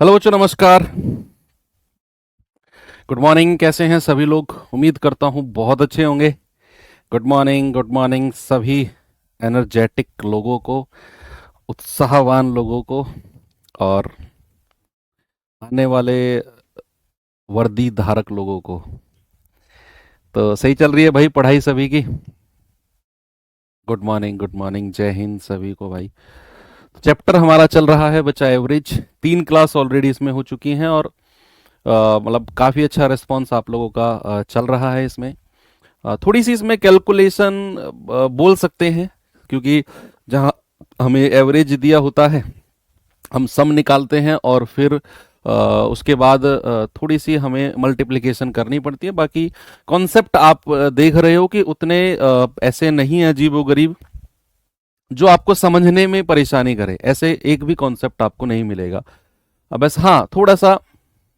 Hello बच्चों, नमस्कार। Good morning. कैसे हैं सभी लोग? उम्मीद करता हूँ बहुत अच्छे होंगे। गुड मॉर्निंग, गुड मॉर्निंग सभी एनर्जेटिक लोगों को, उत्साहवान लोगों को, और आने वाले वर्दी धारक लोगों को। तो सही चल रही है भाई पढ़ाई सभी की? गुड मॉर्निंग, गुड मॉर्निंग, जय हिंद सभी को भाई। चैप्टर हमारा चल रहा है बच्चा एवरेज। 3 क्लास ऑलरेडी इसमें हो चुकी हैं, और मतलब काफ़ी अच्छा रिस्पॉन्स आप लोगों का चल रहा है इसमें। थोड़ी सी इसमें कैलकुलेशन बोल सकते हैं, क्योंकि जहाँ हमें एवरेज दिया होता है हम सम निकालते हैं, और फिर उसके बाद थोड़ी सी हमें मल्टीप्लिकेशन करनी पड़ती है। बाकी कॉन्सेप्ट आप देख रहे हो कि उतने ऐसे नहीं है अजीबोगरीब जो आपको समझने में परेशानी करे। ऐसे एक भी कॉन्सेप्ट आपको नहीं मिलेगा। बस हाँ, थोड़ा सा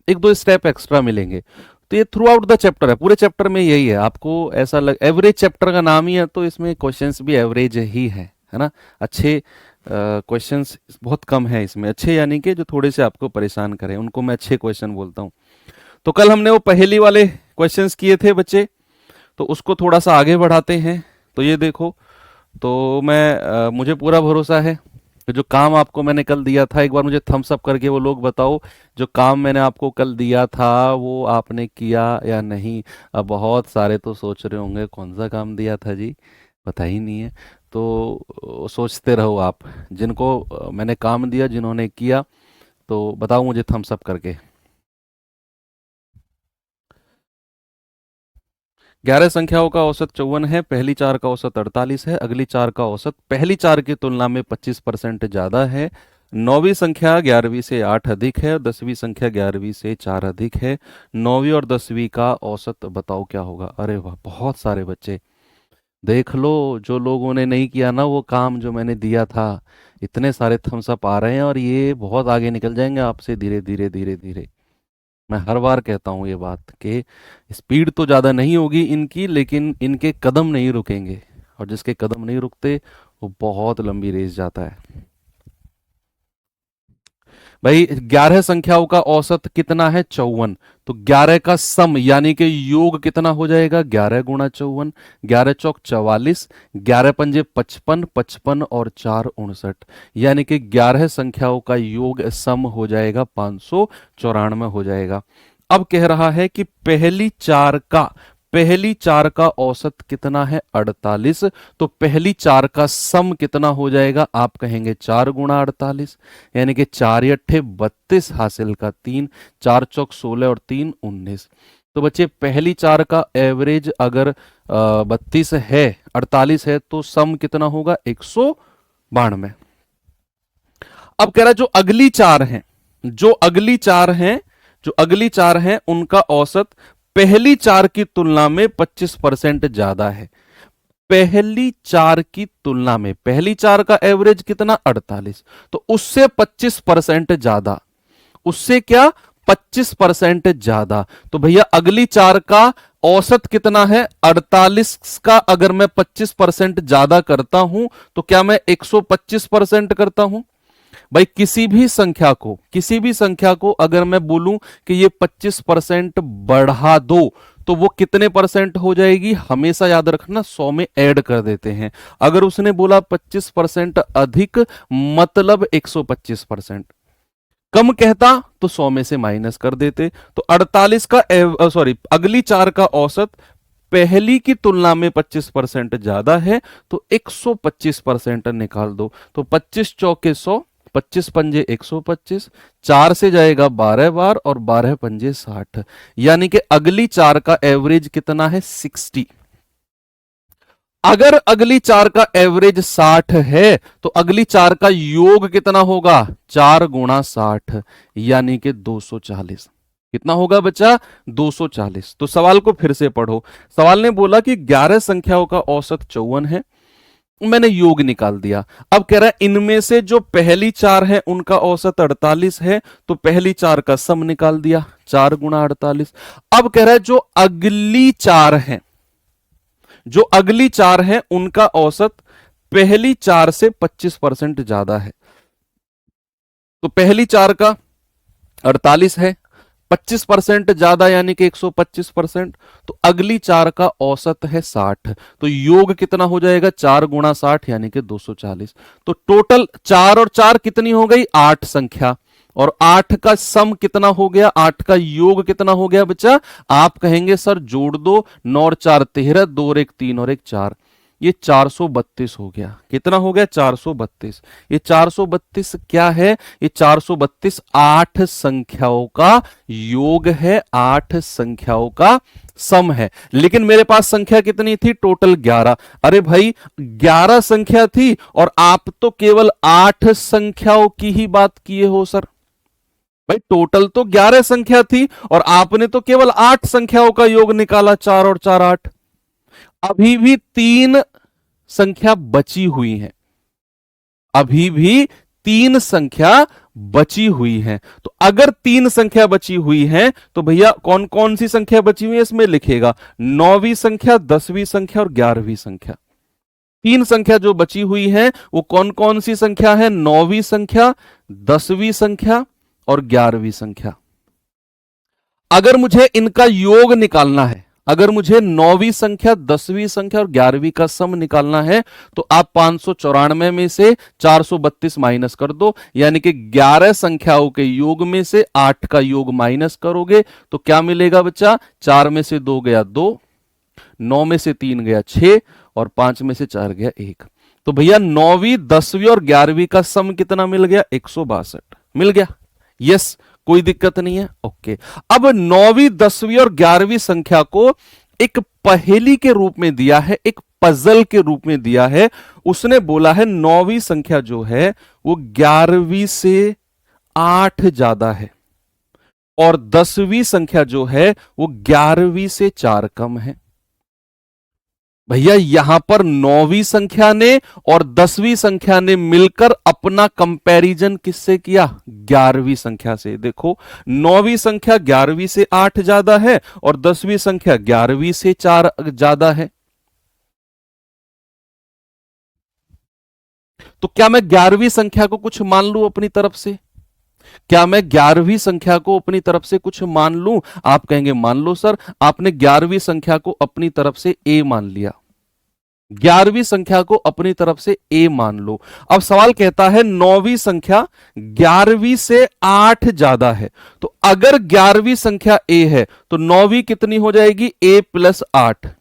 एक दो स्टेप एक्स्ट्रा मिलेंगे। तो ये थ्रू आउट द चैप्टर है, पूरे चैप्टर में यही है। आपको ऐसा लग, एवरेज चैप्टर का नाम ही है तो इसमें क्वेश्चंस भी एवरेज ही है ना। अच्छे क्वेश्चंस बहुत कम है इसमें। अच्छे यानी कि जो थोड़े से आपको परेशान करें, उनको मैं अच्छे क्वेश्चन बोलता हूँ। तो कल हमने वो पहेली वाले क्वेश्चंस किए थे बच्चे, तो उसको थोड़ा सा आगे बढ़ाते हैं। तो ये देखो, तो मुझे पूरा भरोसा है कि जो काम आपको मैंने कल दिया था, एक बार मुझे थम्स अप करके वो लोग बताओ, जो काम मैंने आपको कल दिया था वो आपने किया या नहीं। अब बहुत सारे तो सोच रहे होंगे कौन सा काम दिया था जी, पता ही नहीं है। तो सोचते रहो आप। जिनको मैंने काम दिया, जिन्होंने किया, तो बताओ मुझे थम्स अप करके। 11 संख्याओं का औसत 54 है, पहली चार का औसत 48 है, अगली चार का औसत पहली चार की तुलना में 25% ज्यादा है। नौवीं संख्या 11वीं से 8 अधिक है, और 10वीं संख्या 11वीं से 4 अधिक है। नौवीं और 10वीं का औसत बताओ क्या होगा? अरे वाह, बहुत सारे बच्चे। देख लो, जो लोगों ने नहीं किया ना वो काम जो मैंने दिया था, इतने सारे थम्स अप आ रहे हैं, और ये बहुत आगे निकल जाएंगे आपसे धीरे धीरे धीरे धीरे। मैं हर बार कहता हूँ ये बात कि स्पीड तो ज़्यादा नहीं होगी इनकी, लेकिन इनके कदम नहीं रुकेंगे, और जिसके कदम नहीं रुकते वो बहुत लंबी रेस जाता है। भाई 11 संख्याओं का औसत कितना है? 54। तो 11 का सम यानी कि योग कितना हो जाएगा? 11 × 54। 11 × 4 = 44। 11 × 5 = 55। 55 और 4 = 59। यानी कि 11 संख्याओं का योग सम हो जाएगा 594 हो जाएगा। अब कह रहा है कि पहली चार का औसत कितना है? 48। तो पहली चार का सम कितना हो जाएगा? आप कहेंगे 4 × 48, यानी कि 4 × 8 = 32 हासिल का 3, 4 × 4 = 16 और 3 = 19। तो बच्चे पहली चार का एवरेज अगर 32 है, 48 है, तो सम कितना होगा? 192। अब कह रहा है जो अगली चार हैं उनका औसत पहली चार की तुलना में 25% ज्यादा है। पहली चार की तुलना में पहली चार का एवरेज कितना? 48। तो उससे 25% ज्यादा। उससे क्या? 25% ज्यादा। तो भैया अगली चार का औसत कितना है? 48 का अगर मैं 25% ज्यादा करता हूं तो क्या मैं 125% करता हूं? भाई किसी भी संख्या को अगर मैं बोलूं कि ये 25% बढ़ा दो, तो वो कितने परसेंट हो जाएगी? हमेशा याद रखना, 100 में ऐड कर देते हैं। अगर उसने बोला 25% अधिक, मतलब 125%। कम कहता तो 100 में से माइनस कर देते। तो 48 का सॉरी, अगली चार का औसत पहली की तुलना में 25% ज्यादा है, तो 125% निकाल दो। तो 25 चौके 100, 25 पंजे 125, 4 से जाएगा 12 बार, और 12 पंजे 60। यानी कि अगली चार का एवरेज कितना है? 60। अगर अगली चार का एवरेज 60 है, तो अगली चार का योग कितना होगा? 4 × 60, यानी कि 240। कितना होगा बच्चा? 240। तो सवाल को फिर से पढ़ो। सवाल ने बोला कि 11 संख्याओं का औसत 54 है, मैंने योग निकाल दिया। अब कह रहा है इनमें से जो पहली चार है उनका औसत 48 है, तो पहली चार का सम निकाल दिया, 4 × 48। अब कह रहा है जो अगली चार है उनका औसत पहली चार से 25% ज्यादा है। तो पहली चार का 48 है, 25% ज्यादा यानी कि 125%। तो अगली चार का औसत है 60। तो योग कितना हो जाएगा, 4 गुणा 60 यानी कि 240। तो टोटल 4 और 4 कितनी हो गई, 8 संख्या। और 8 का सम कितना हो गया, 8 का योग कितना हो गया बच्चा। आप कहेंगे सर जोड़ दो, 9 और 4 13, 2 और 1 3 और 1 4। ये 432 हो गया। कितना हो गया, 432। ये 432 क्या है, ये 432 8 संख्याओं का योग है, 8 संख्याओं का सम है। लेकिन मेरे पास संख्या कितनी थी, टोटल 11। अरे भाई 11 संख्या थी और आप तो केवल 8 संख्याओं की ही बात किए हो सर। भाई टोटल तो 11 संख्या थी और आपने तो केवल 8 संख्याओं का योग निकाला, 4 और 4 8। अभी भी 3 संख्या बची हुई है, अभी भी 3 संख्या बची हुई है। तो अगर 3 संख्या बची हुई है तो भैया कौन कौन सी संख्या बची हुई है इसमें लिखेगा, 9वीं संख्या, 10वीं संख्या और 11वीं संख्या। 3 संख्या जो बची हुई है वो कौन कौन सी संख्या है, 9वीं संख्या, 10वीं संख्या और 11वीं संख्या। अगर मुझे इनका योग निकालना है, अगर मुझे 9वीं संख्या, 10वीं संख्या और 11वीं का सम निकालना है तो आप 594 में से 432 माइनस कर दो, यानी कि 11 संख्याओं के योग में से 8 का योग माइनस करोगे तो क्या मिलेगा बच्चा, 4 में से 2 गया 2, 9 में से 3 गया 6 और 5 में से 4 गया 1। तो भैया 9वीं, 10वीं और 11वीं का सम कितना मिल गया, 162 मिल गया। यस, कोई दिक्कत नहीं है, ओके। अब 9वीं, 10वीं और 11वीं संख्या को एक पहेली के रूप में दिया है, एक पजल के रूप में दिया है। उसने बोला है 9वीं संख्या जो है वो 11वीं से 8 ज्यादा है और 10वीं संख्या जो है वो 11वीं से 4 कम है। भैया यहां पर 9वीं संख्या ने और 10वीं संख्या ने मिलकर अपना कंपैरिजन किससे किया, 11वीं संख्या से। देखो 9वीं संख्या 11वीं से 8 ज्यादा है और 10वीं संख्या 11वीं से 4 ज्यादा है। तो क्या मैं 11वीं संख्या को कुछ मान लूं अपनी तरफ से, क्या मैं 11वीं संख्या को अपनी तरफ से कुछ मान लूं। आप कहेंगे मान लो सर, आपने 11वीं संख्या को अपनी तरफ से ए मान लिया, 11वीं संख्या को अपनी तरफ से ए मान लो। अब सवाल कहता है 9वीं संख्या 11वीं से 8 ज्यादा है। तो अगर 11वीं संख्या ए है तो 9वीं कितनी हो जाएगी, ए प्लस 8।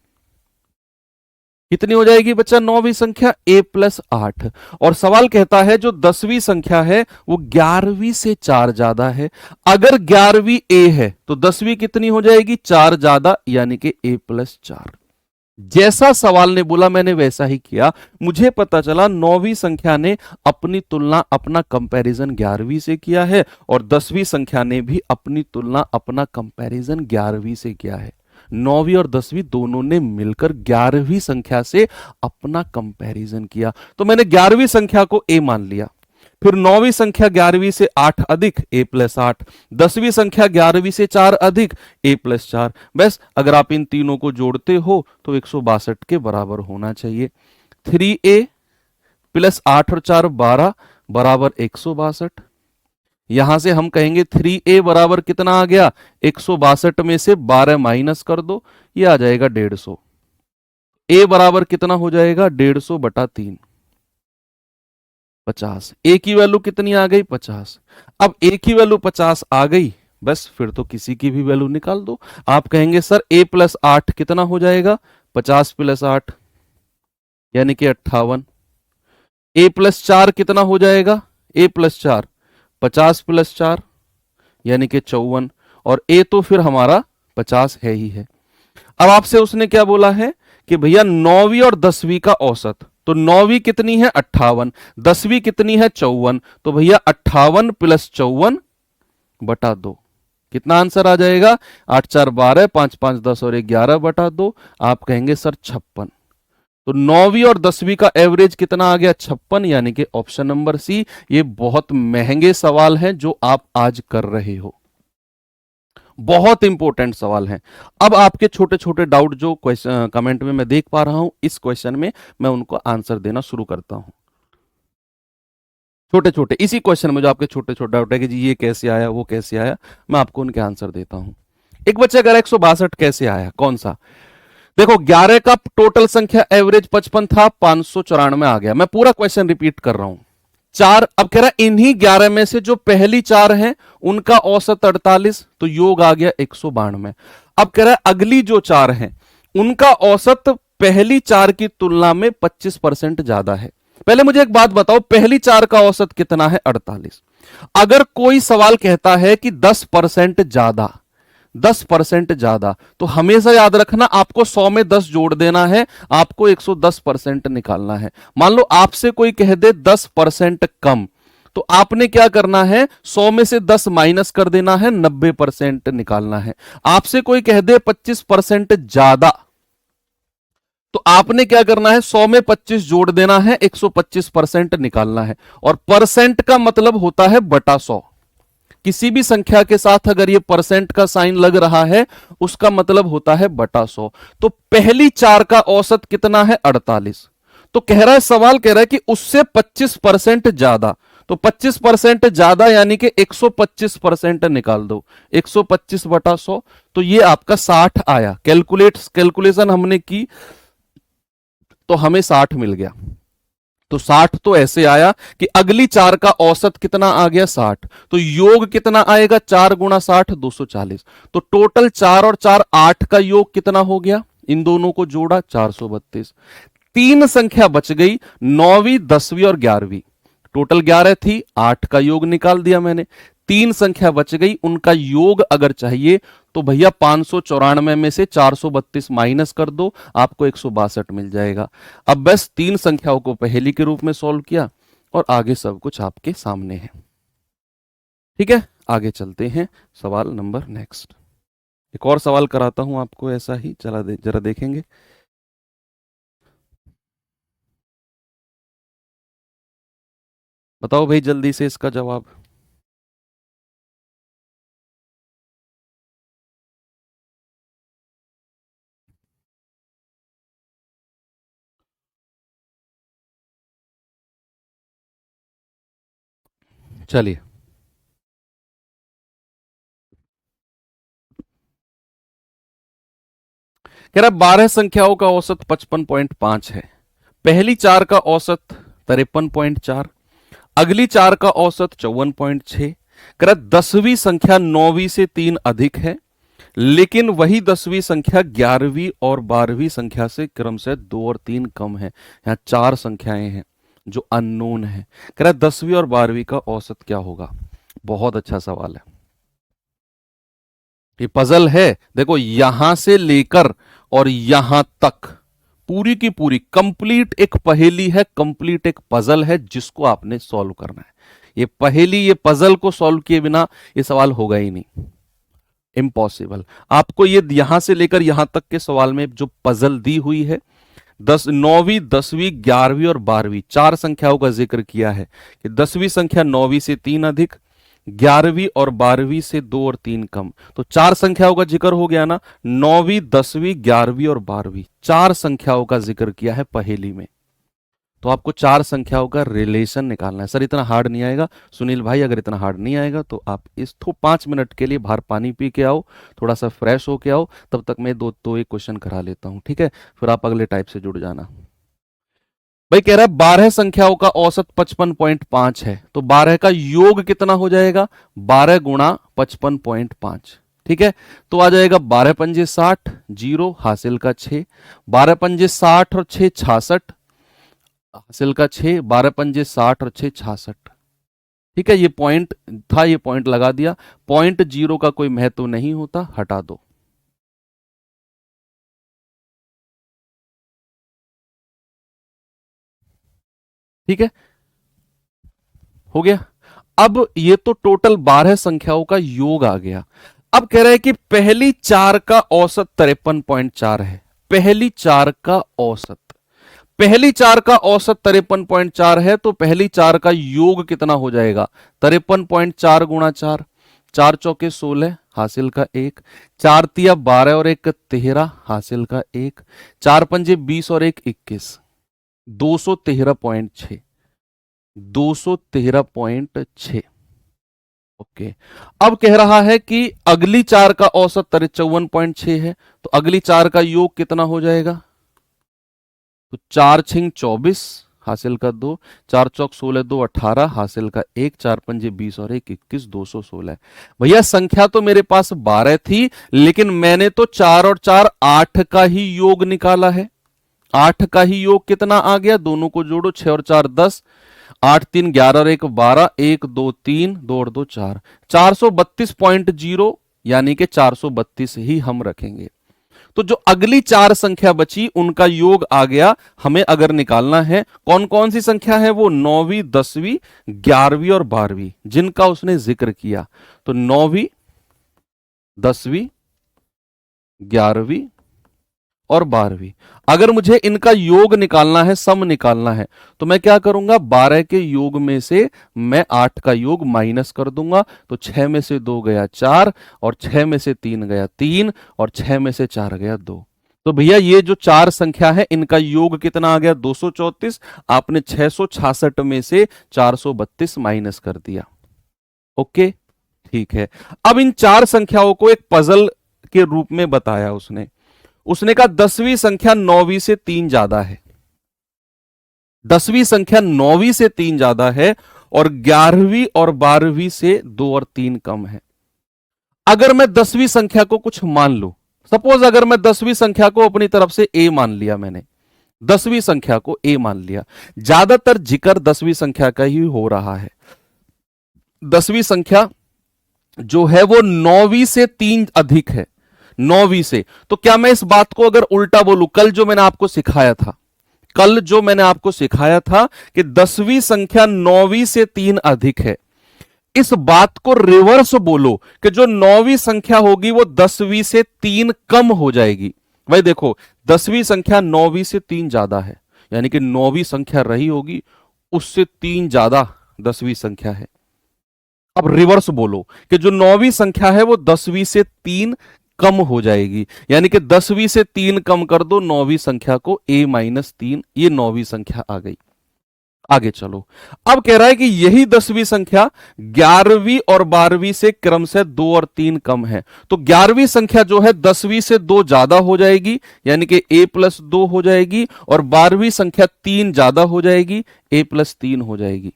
कितनी हो जाएगी बच्चा, 9वीं संख्या ए प्लस 8। और सवाल कहता है जो 10वीं संख्या है वो 11वीं से 4 ज्यादा है। अगर 11वीं ए है तो 10वीं कितनी हो जाएगी, 4 ज्यादा यानी कि ए प्लस 4। जैसा सवाल ने बोला मैंने वैसा ही किया। मुझे पता चला 9वीं संख्या ने अपनी तुलना, अपना कंपैरिजन 11वीं से किया है और 10वीं संख्या ने भी अपनी तुलना, अपना कंपैरिजन 11वीं से किया है। 9वीं और 10वीं दोनों ने मिलकर 11वीं संख्या से अपना कंपैरिजन किया। तो मैंने 11वीं संख्या को ए मान लिया, फिर 9वीं संख्या 11वीं से 8 अधिक ए प्लस 8, 10वीं संख्या 11वीं से 4 अधिक ए प्लस 4। बस अगर आप इन तीनों को जोड़ते हो तो 162 के बराबर होना चाहिए। 3a प्लस 8 और 4 12 बराबर 162। यहां से हम कहेंगे 3a बराबर कितना आ गया, 162 में से 12 माइनस कर दो, ये आ जाएगा 150। a बराबर कितना हो जाएगा, 150 बटा 3, 50। ए की वैल्यू कितनी आ गई, 50। अब ए की वैल्यू 50 आ गई, बस फिर तो किसी की भी वैल्यू निकाल दो। आप कहेंगे सर ए प्लस 8 कितना हो जाएगा, 50 प्लस 8 यानी कि 58। ए प्लस 4 कितना हो जाएगा, ए प्लस 4 50 प्लस 4 यानी कि 54। और ए तो फिर हमारा 50 है ही है। अब आपसे उसने क्या बोला है कि भैया 9वीं और 10वीं का औसत, तो 9वीं कितनी है 58, 10वीं कितनी है 54। तो भैया 58 प्लस 54 बटा 2, कितना आंसर आ जाएगा, 8 4 12, 5 5 10 और 11 बटा 2। आप कहेंगे सर 56। तो 9वीं और 10वीं का एवरेज कितना आ गया, 56, यानी कि ऑप्शन नंबर सी। ये बहुत महंगे सवाल हैं जो आप आज कर रहे हो, बहुत इंपॉर्टेंट सवाल हैं। अब आपके छोटे छोटे डाउट जो क्वेश्चन कमेंट में मैं देख पा रहा हूं, इस क्वेश्चन में मैं उनको आंसर देना शुरू करता हूं। छोटे छोटे इसी क्वेश्चन में जो आपके छोटे छोटे डाउट है कि जी ये कैसे आया वो कैसे आया, मैं आपको उनके आंसर देता हूं। एक बच्चा कह रहा है 162 कैसे आया, कौन सा? देखो 11 का टोटल संख्या एवरेज 55 था, 594 आ गया। मैं पूरा क्वेश्चन रिपीट कर रहा हूं। चार, अब कह रहा है इन्हीं 11 में से जो पहली चार हैं उनका औसत 48, तो योग आ गया 192। अब कह रहा है अगली जो चार हैं उनका औसत पहली चार की तुलना में 25% ज्यादा है। पहले मुझे एक बात बताओ, पहली चार का औसत कितना है? 48। अगर कोई सवाल कहता है कि 10% ज्यादा, 10% ज्यादा, तो हमेशा याद रखना आपको 100 में 10 जोड़ देना है, आपको 110% निकालना है। मान लो आपसे कोई कह दे 10% कम, तो आपने क्या करना है? 100 में से 10 माइनस कर देना है, 90% निकालना है। आपसे कोई कह दे 25% ज्यादा, तो आपने क्या करना है? 100 में 25 जोड़ देना है, 125% निकालना है। और परसेंट का मतलब होता है बटा 100। किसी भी संख्या के साथ अगर ये परसेंट का साइन लग रहा है उसका मतलब होता है बटा 100। तो पहली चार का औसत कितना है? 48। तो कह रहा है, सवाल कह रहा है कि उससे 25% ज्यादा, तो 25% ज्यादा यानी कि 125% निकाल दो, 125 बटा 100, तो ये आपका 60 आया। कैलकुलेशन हमने की तो हमें 60 मिल गया। तो 60 तो ऐसे आया कि अगली चार का औसत कितना आ गया? 60। तो योग कितना आएगा? 4 गुणा 60 240। तो टोटल 4 और 4 8 का योग कितना हो गया? इन दोनों को जोड़ा 432। तीन संख्या बच गई, 9वीं 10वीं और 11वीं। टोटल 11 थी, 8 का योग निकाल दिया मैंने। तीन संख्या बच गई, उनका योग अगर चाहिए तो भैया 594 में से 432 माइनस कर दो, आपको 162 मिल जाएगा। अब बस तीन संख्याओं को पहेली के रूप में सॉल्व किया और आगे सब कुछ आपके सामने है। ठीक है, आगे चलते हैं। सवाल नंबर नेक्स्ट। एक और सवाल कराता हूं आपको ऐसा ही, चला जरा देखेंगे। बताओ भाई जल्दी से इसका जवाब। चलिए, कह रहा 12 संख्याओं का औसत 55.5 है। पहली चार का औसत 53.4, अगली चार का औसत 54.6। कह रहा 10वीं संख्या 9वीं से 3 अधिक है, लेकिन वही 10वीं संख्या 11वीं और 12वीं संख्या से क्रम से 2 और 3 कम है। यहां चार संख्याएं हैं जो अननोन है। कह रहा 10वीं और 12वीं का औसत क्या होगा? बहुत अच्छा सवाल है, ये पजल है। देखो यहां से लेकर और यहां तक पूरी की पूरी कंप्लीट एक पहेली है, कंप्लीट एक पजल है जिसको आपने सॉल्व करना है। ये पहेली, ये पजल को सॉल्व किए बिना ये सवाल होगा ही नहीं, इम्पॉसिबल। आपको ये यहां से लेकर यहां तक के सवाल में जो पजल दी हुई है, 9वीं 10वीं 11वीं और 12वीं चार संख्याओं का जिक्र किया है कि 10वीं संख्या 9वीं से 3 अधिक, 11वीं और 12वीं से 2 और 3 कम। तो चार संख्याओं का जिक्र हो गया ना, 9वीं 10वीं 11वीं और 12वीं चार संख्याओं का जिक्र किया है पहेली में। तो आपको चार संख्याओं का रिलेशन निकालना है। सर इतना हार्ड नहीं आएगा सुनील भाई, अगर इतना हार्ड नहीं आएगा तो आप इस 5 मिनट के लिए बाहर पानी पी के आओ, थोड़ा सा फ्रेश होके आओ, तब तक मैं दो एक क्वेश्चन करा लेता हूं, ठीक है? फिर आप अगले टाइप से जुड़ जाना। भाई कह रहा है 12 संख्याओं का औसत 55.5 है, तो 12 का योग कितना हो जाएगा? 12 गुणा 55.5। ठीक है, तो आ जाएगा 12 पंजे 60, जीरो हासिल का 6, 12 पंजे 60 और 6 66, हासिल का 6, 12 पंजे 60 और 6 66। ठीक है, ये पॉइंट था, ये पॉइंट लगा दिया। पॉइंट जीरो का कोई महत्व नहीं होता, हटा दो। ठीक है, हो गया। अब ये तो टोटल 12 संख्याओं का योग आ गया। अब कह रहा है कि पहली चार का औसत 53.4 है। पहली चार का औसत, पहली चार का औसत 53.4 है, तो पहली चार का योग कितना हो जाएगा? 53.4 गुणा 4, 4 चौके 16 हासिल का 1, 4 तिया 12 और 1 13 हासिल का 1, 4 पंजे 20 और 1 21, 213.6। 213.6। ओके, अब कह रहा है कि अगली चार का औसत 54.6 है, तो अगली चार का योग कितना हो जाएगा? तो 4×6 = 24, हासिल का 2, 4×4 = 16, 2×18, हासिल का 1, 4×5 = 20 और 1×21, 216। भैया संख्या तो मेरे पास 12 थी, लेकिन मैंने तो 4 और 4 8 का ही योग निकाला है। 8 का ही योग कितना आ गया? दोनों को जोड़ो, 6 और 4 10, 8 3 11 और 1 12, 1 2 3, 2 और 2 4, 432.0, यानी कि 432 ही हम रखेंगे। तो जो अगली चार संख्या बची उनका योग आ गया। हमें अगर निकालना है कौन कौन सी संख्या है, वो 9वीं 10वीं 11वीं और 12वीं, जिनका उसने जिक्र किया। तो 9वीं 10वीं 11वीं और 12वीं, अगर मुझे इनका योग निकालना है, सम निकालना है, तो मैं क्या करूंगा? 12 के योग में से मैं 8 का योग माइनस कर दूंगा। तो 6 में से 2 गया 4, और 6 में से 3 गया 3, और 6 में से 4 गया 2। तो भैया ये जो चार संख्या है इनका योग कितना आ गया? 234। आपने 666 में से 432 माइनस कर दिया। ओके, ठीक है। अब इन चार संख्याओं को एक पजल के रूप में बताया उसने। उसने कहा 10वीं संख्या 9वीं से 3 ज्यादा है, 10वीं संख्या 9वीं से 3 ज्यादा है, और 11वीं और 12वीं से 2 और 3 कम है। अगर मैं 10वीं संख्या को कुछ मान लू, सपोज अगर मैं 10वीं संख्या को अपनी तरफ से ए मान लिया, मैंने 10वीं संख्या को ए मान लिया। ज्यादातर जिक्र 10वीं संख्या का ही हो रहा है। 10वीं संख्या जो है वो 9वीं से 3 अधिक है, 9वीं से। तो क्या मैं इस बात को अगर उल्टा बोलूं, कल जो मैंने आपको सिखाया था, कल जो मैंने आपको सिखाया था कि 10वीं संख्या 9वीं से 3 अधिक है, इस बात को रिवर्स बोलो कि जो 9वीं संख्या होगी वो 10वीं से 3 कम हो जाएगी। भाई देखो, 10वीं संख्या 9वीं से 3 ज्यादा है, यानी कि 9वीं संख्या रही होगी उससे 3 ज्यादा 10वीं संख्या है। अब रिवर्स बोलो कि जो 9वीं संख्या है वो 10वीं से 3 कम हो जाएगी, यानी कि 10वीं से 3 कम कर दो 9वीं संख्या को, a-3, ये 9वीं संख्या आ गई। आगे चलो, अब कह रहा है कि यही 10वीं संख्या 11वीं और 12वीं से क्रम से 2 और 3 कम है। तो 11वीं संख्या जो है 10वीं से 2 ज्यादा हो जाएगी, यानी कि a+2 हो जाएगी, और 12वीं संख्या 3 ज्यादा हो जाएगी, a+3 हो जाएगी।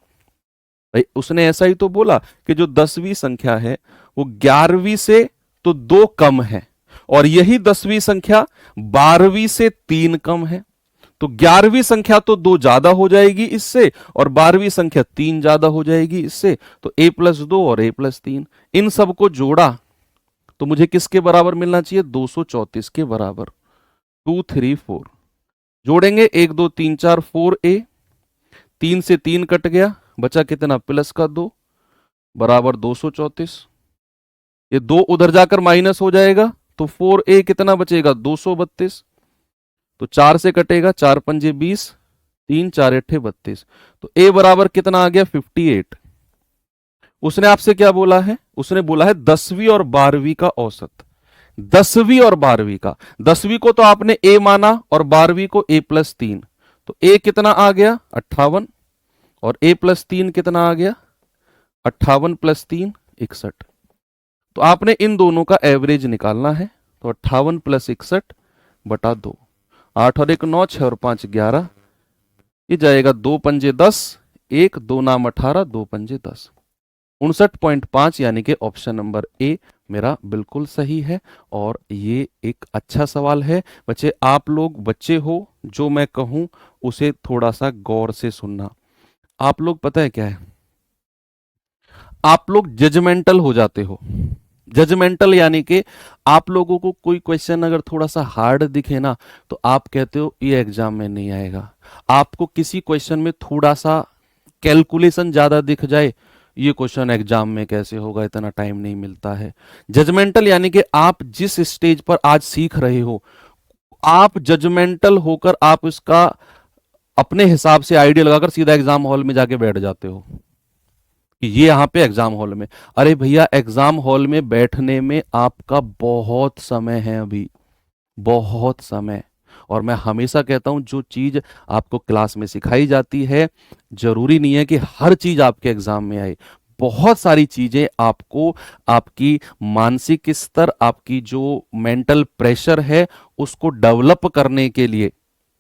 भाई उसने ऐसा ही तो बोला कि जो 10वीं संख्या है वो 11वीं से तो 2 कम है, और यही 10वीं संख्या 12वीं से 3 कम है। तो 11वीं संख्या तो 2 ज्यादा हो जाएगी इससे, और 12वीं संख्या 3 ज्यादा हो जाएगी इससे। तो a+2 और a+3, इन सबको जोड़ा तो मुझे किसके बराबर मिलना चाहिए? 234 के बराबर। 2 3 4 जोड़ेंगे, 1 2 3 4 4a, 3 से 3 कट गया, बचा कितना? प्लस का 2 बराबर 234। ये 2 उधर जाकर माइनस हो जाएगा, तो 4a कितना बचेगा? 232। तो 4 से कटेगा, 4 पंजे 20, 3 4 अट्ठे 32। तो a बराबर कितना आ गया? 58। उसने आपसे क्या बोला है? उसने बोला है 10वीं और 12वीं का औसत। 10वीं और 12वीं का, 10वीं को तो आपने a माना और 12वीं को a+3, तो a कितना आ गया? 58, और a+3 कितना आ गया? 58 + 3 61। तो आपने इन दोनों का एवरेज निकालना है। तो 58 + 61 बटा 2, 8 और 1 9, 6 और 5 11, ये जाएगा 2 पंजे 10, 1 2 नाम 18, 2 पंजे 10, 59.5, यानी कि ऑप्शन नंबर ए मेरा बिल्कुल सही है। और ये एक अच्छा सवाल है। बच्चे, आप लोग बच्चे हो, जो मैं कहूं उसे थोड़ा सा गौर से सुनना। आप लोग पता है क्या है, आप लोग जजमेंटल हो जाते हो। जजमेंटल यानी कि आप लोगों को कोई क्वेश्चन अगर थोड़ा सा हार्ड दिखे ना, तो आप कहते हो ये एग्जाम में नहीं आएगा। आपको किसी क्वेश्चन में थोड़ा सा कैलकुलेशन ज्यादा दिख जाए, ये क्वेश्चन एग्जाम में कैसे होगा, इतना टाइम नहीं मिलता है। जजमेंटल यानी कि आप जिस स्टेज पर आज सीख रहे हो, आप जजमेंटल होकर आप इसका अपने हिसाब से आइडिया लगाकर सीधा एग्जाम हॉल में जाके बैठ जाते हो कि ये यहां पे एग्जाम हॉल में। अरे भैया, एग्जाम हॉल में बैठने में आपका बहुत समय है, अभी बहुत समय। और मैं हमेशा कहता हूं जो चीज आपको क्लास में सिखाई जाती है जरूरी नहीं है कि हर चीज आपके एग्जाम में आए। बहुत सारी चीजें आपको आपकी मानसिक स्तर, आपकी जो मेंटल प्रेशर है उसको डेवलप करने के लिए,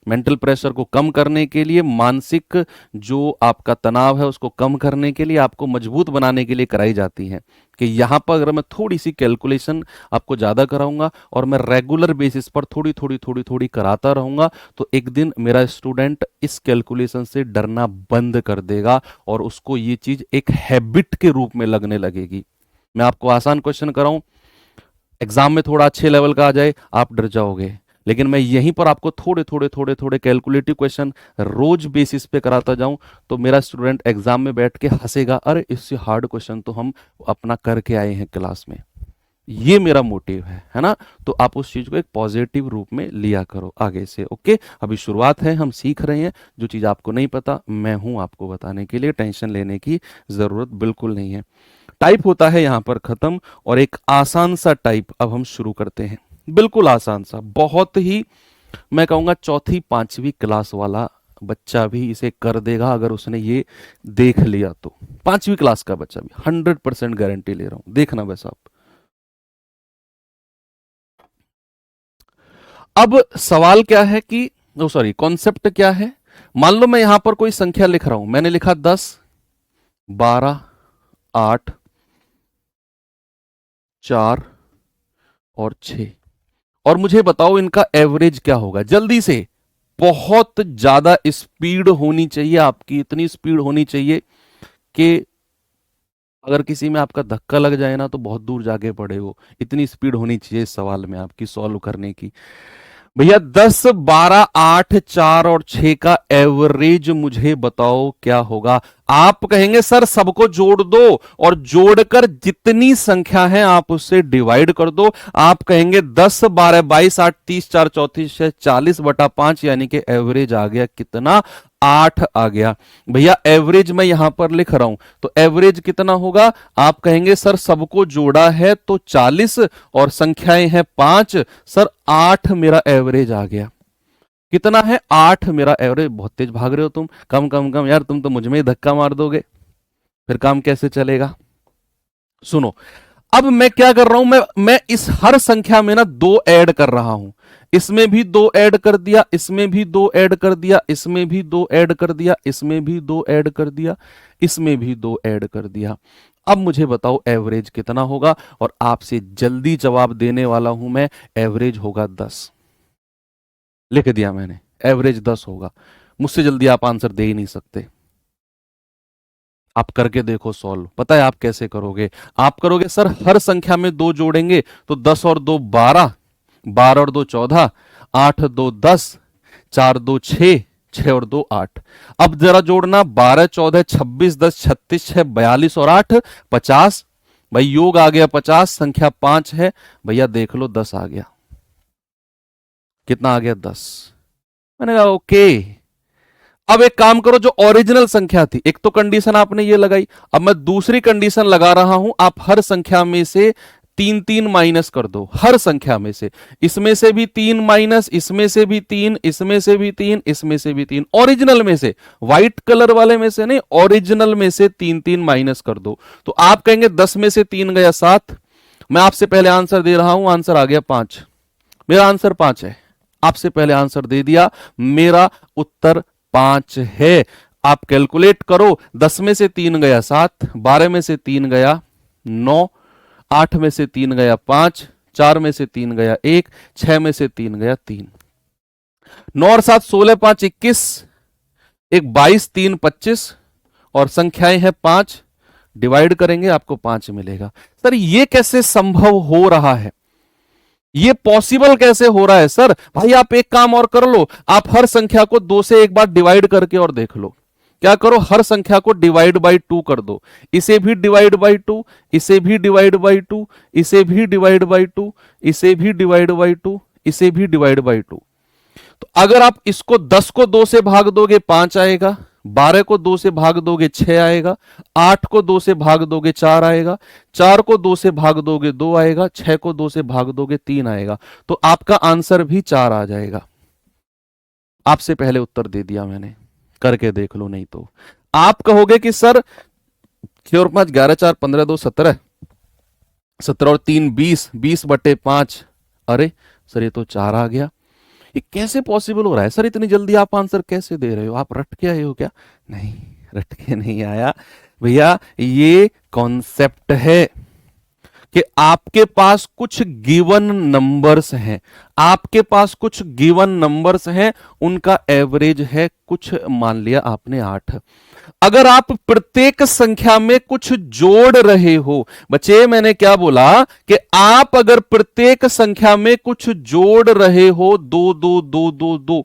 मेंटल प्रेशर को कम करने के लिए, मानसिक जो आपका तनाव है उसको कम करने के लिए, आपको मजबूत बनाने के लिए कराई जाती हैं। कि यहाँ पर अगर मैं थोड़ी सी कैलकुलेशन आपको ज़्यादा कराऊंगा और मैं रेगुलर बेसिस पर थोड़ी थोड़ी थोड़ी थोड़ी कराता रहूंगा तो एक दिन मेरा स्टूडेंट इस कैलकुलेशन से डरना बंद कर देगा और उसको ये चीज़ एक हैबिट के रूप में लगने लगेगी। मैं आपको आसान क्वेश्चन कराऊं, एग्जाम में थोड़ा अच्छे लेवल का आ जाए, आप डर जाओगे। लेकिन मैं यहीं पर आपको थोड़े थोड़े थोड़े थोड़े कैलकुलेटिव क्वेश्चन रोज बेसिस पे कराता जाऊं तो मेरा स्टूडेंट एग्जाम में बैठ के हंसेगा, अरे इससे हार्ड क्वेश्चन तो हम अपना करके आए हैं क्लास में। ये मेरा मोटिव है ना। तो आप उस चीज को एक पॉजिटिव रूप में लिया करो आगे से। ओके, अभी शुरुआत है, हम सीख रहे हैं। जो चीज आपको नहीं पता मैं हूं आपको बताने के लिए, टेंशन लेने की जरूरत बिल्कुल नहीं है। टाइप होता है यहां पर खत्म और एक आसान सा टाइप अब हम शुरू करते हैं। बिल्कुल आसान सा, बहुत ही, मैं कहूंगा चौथी पांचवी क्लास वाला बच्चा भी इसे कर देगा अगर उसने ये देख लिया तो। पांचवी क्लास का बच्चा भी 100% गारंटी ले रहा हूं, देखना बस आप। अब सवाल क्या है कि, सॉरी, कॉन्सेप्ट क्या है। मान लो मैं यहां पर कोई संख्या लिख रहा हूं, मैंने लिखा 10, 12, 8, 4 और 6, और मुझे बताओ इनका एवरेज क्या होगा जल्दी से। बहुत ज्यादा स्पीड होनी चाहिए आपकी, इतनी स्पीड होनी चाहिए कि अगर किसी में आपका धक्का लग जाए ना तो बहुत दूर जाके पड़े हो। इतनी स्पीड होनी चाहिए इस सवाल में आपकी सॉल्व करने की। भैया 10, 12, 8, 4 और 6 का एवरेज मुझे बताओ क्या होगा। आप कहेंगे सर सबको जोड़ दो और जोड़कर जितनी संख्या है आप उससे डिवाइड कर दो। आप कहेंगे 10, 12, 22, 8, 30, 4, 34, 40/5, यानी कि एवरेज आ गया कितना, 8 आ गया। भैया एवरेज मैं यहां पर लिख रहा हूं तो एवरेज कितना होगा। आप कहेंगे सर सबको जोड़ा है तो 40 और संख्याएं हैं 5, सर 8 मेरा एवरेज आ गया। कितना है, 8 मेरा एवरेज। बहुत तेज भाग रहे हो तुम, कम कम कम यार, तुम तो मुझ में ही धक्का मार दोगे, फिर काम कैसे चलेगा। सुनो, अब मैं क्या कर रहा हूं, मैं इस हर संख्या में ना 2 ऐड कर रहा हूं। इसमें भी 2 ऐड कर दिया, इसमें भी 2 ऐड कर दिया, इसमें भी 2 ऐड कर दिया, इसमें भी 2 ऐड कर दिया, इसमें भी 2 ऐड कर दिया। अब मुझे बताओ एवरेज कितना होगा, और आपसे जल्दी जवाब देने वाला हूं मैं। एवरेज होगा 10, लिख दिया मैंने, एवरेज 10 होगा। मुझसे जल्दी आप आंसर दे ही नहीं सकते। आप करके देखो सॉल्व, पता है आप कैसे करोगे। आप करोगे सर हर संख्या में 2 जोड़ेंगे तो 10 और 2 12, 12 और 2 14, 8 2 10, 4 2 6, 6 और 2 8। अब जरा जोड़ना, 12 14 26 10 36 6 42 और 8 50। भाई योग आ गया 50, संख्या 5 है। भैया देख लो 10 आ गया। कितना आ गया, 10। मैंने कहा ओके। अब एक काम करो, जो ओरिजिनल संख्या थी, एक तो कंडीशन आपने ये लगाई, अब मैं दूसरी कंडीशन लगा रहा हूं। आप हर संख्या में से 3 3 माइनस कर दो, हर संख्या में से। इसमें से भी 3 माइनस, इसमें से भी 3, इसमें से भी 3, इसमें से भी 3। ओरिजिनल में से, व्हाइट कलर वाले में से नहीं, ओरिजिनल में से 3 3 माइनस कर दो। तो आप कहेंगे 10 में से 3 गया 7। मैं आपसे पहले आंसर दे रहा हूं, आंसर आ गया 5। मेरा आंसर 5 है। आपसे पहले आंसर दे दिया, मेरा उत्तर 5 है। आप कैलकुलेट करो, 10 में से 3 गया 7, 12 में से 3 गया 9, 8 में से 3 गया 5, 4 में से 3 गया 1, 6 में से 3 गया 3। 9 और 7 16, 5 21, एक 22, 3 25 और संख्याएं हैं 5। डिवाइड करेंगे आपको 5 मिलेगा। सर ये कैसे संभव हो रहा है, ये पॉसिबल कैसे हो रहा है सर। भाई आप एक काम और कर लो, आप हर संख्या को 2 से एक बार डिवाइड करके और देख लो। क्या करो, हर संख्या को डिवाइड बाई 2 कर दो। इसे भी डिवाइड बाई 2, इसे भी डिवाइड बाई 2, इसे भी डिवाइड बाई 2, इसे भी डिवाइड बाई 2, इसे भी डिवाइड बाई 2। तो अगर आप इसको 10 को 2 से भाग दोगे 5 आएगा, 12 को 2 से भाग दोगे 6 आएगा, 8 को 2 से भाग दोगे 4 आएगा, 4 को 2 से भाग दोगे 2 आएगा, 6 को 2 से भाग दोगे 3 आएगा। तो आपका आंसर भी 4 आ जाएगा। आपसे पहले उत्तर दे दिया मैंने, करके देख लो। नहीं तो आप कहोगे कि सर 6 और 5 11, 4 15 2 17, 17 और 3 20, 20/5। अरे सर ये तो 4 आ गया, ये कैसे पॉसिबल हो रहा है सर? इतनी जल्दी आप आंसर कैसे दे रहे हो? आप रट के आए हो क्या? नहीं, रट के नहीं आया भैया, ये कॉन्सेप्ट है कि आपके पास कुछ गिवन नंबर्स हैं, आपके पास कुछ गिवन नंबर्स हैं, उनका एवरेज है कुछ, मान लिया आपने 8। अगर आप प्रत्येक संख्या में कुछ जोड़ रहे हो, बच्चे मैंने क्या बोला कि आप अगर प्रत्येक संख्या में कुछ जोड़ रहे हो, 2 2 2 2 2,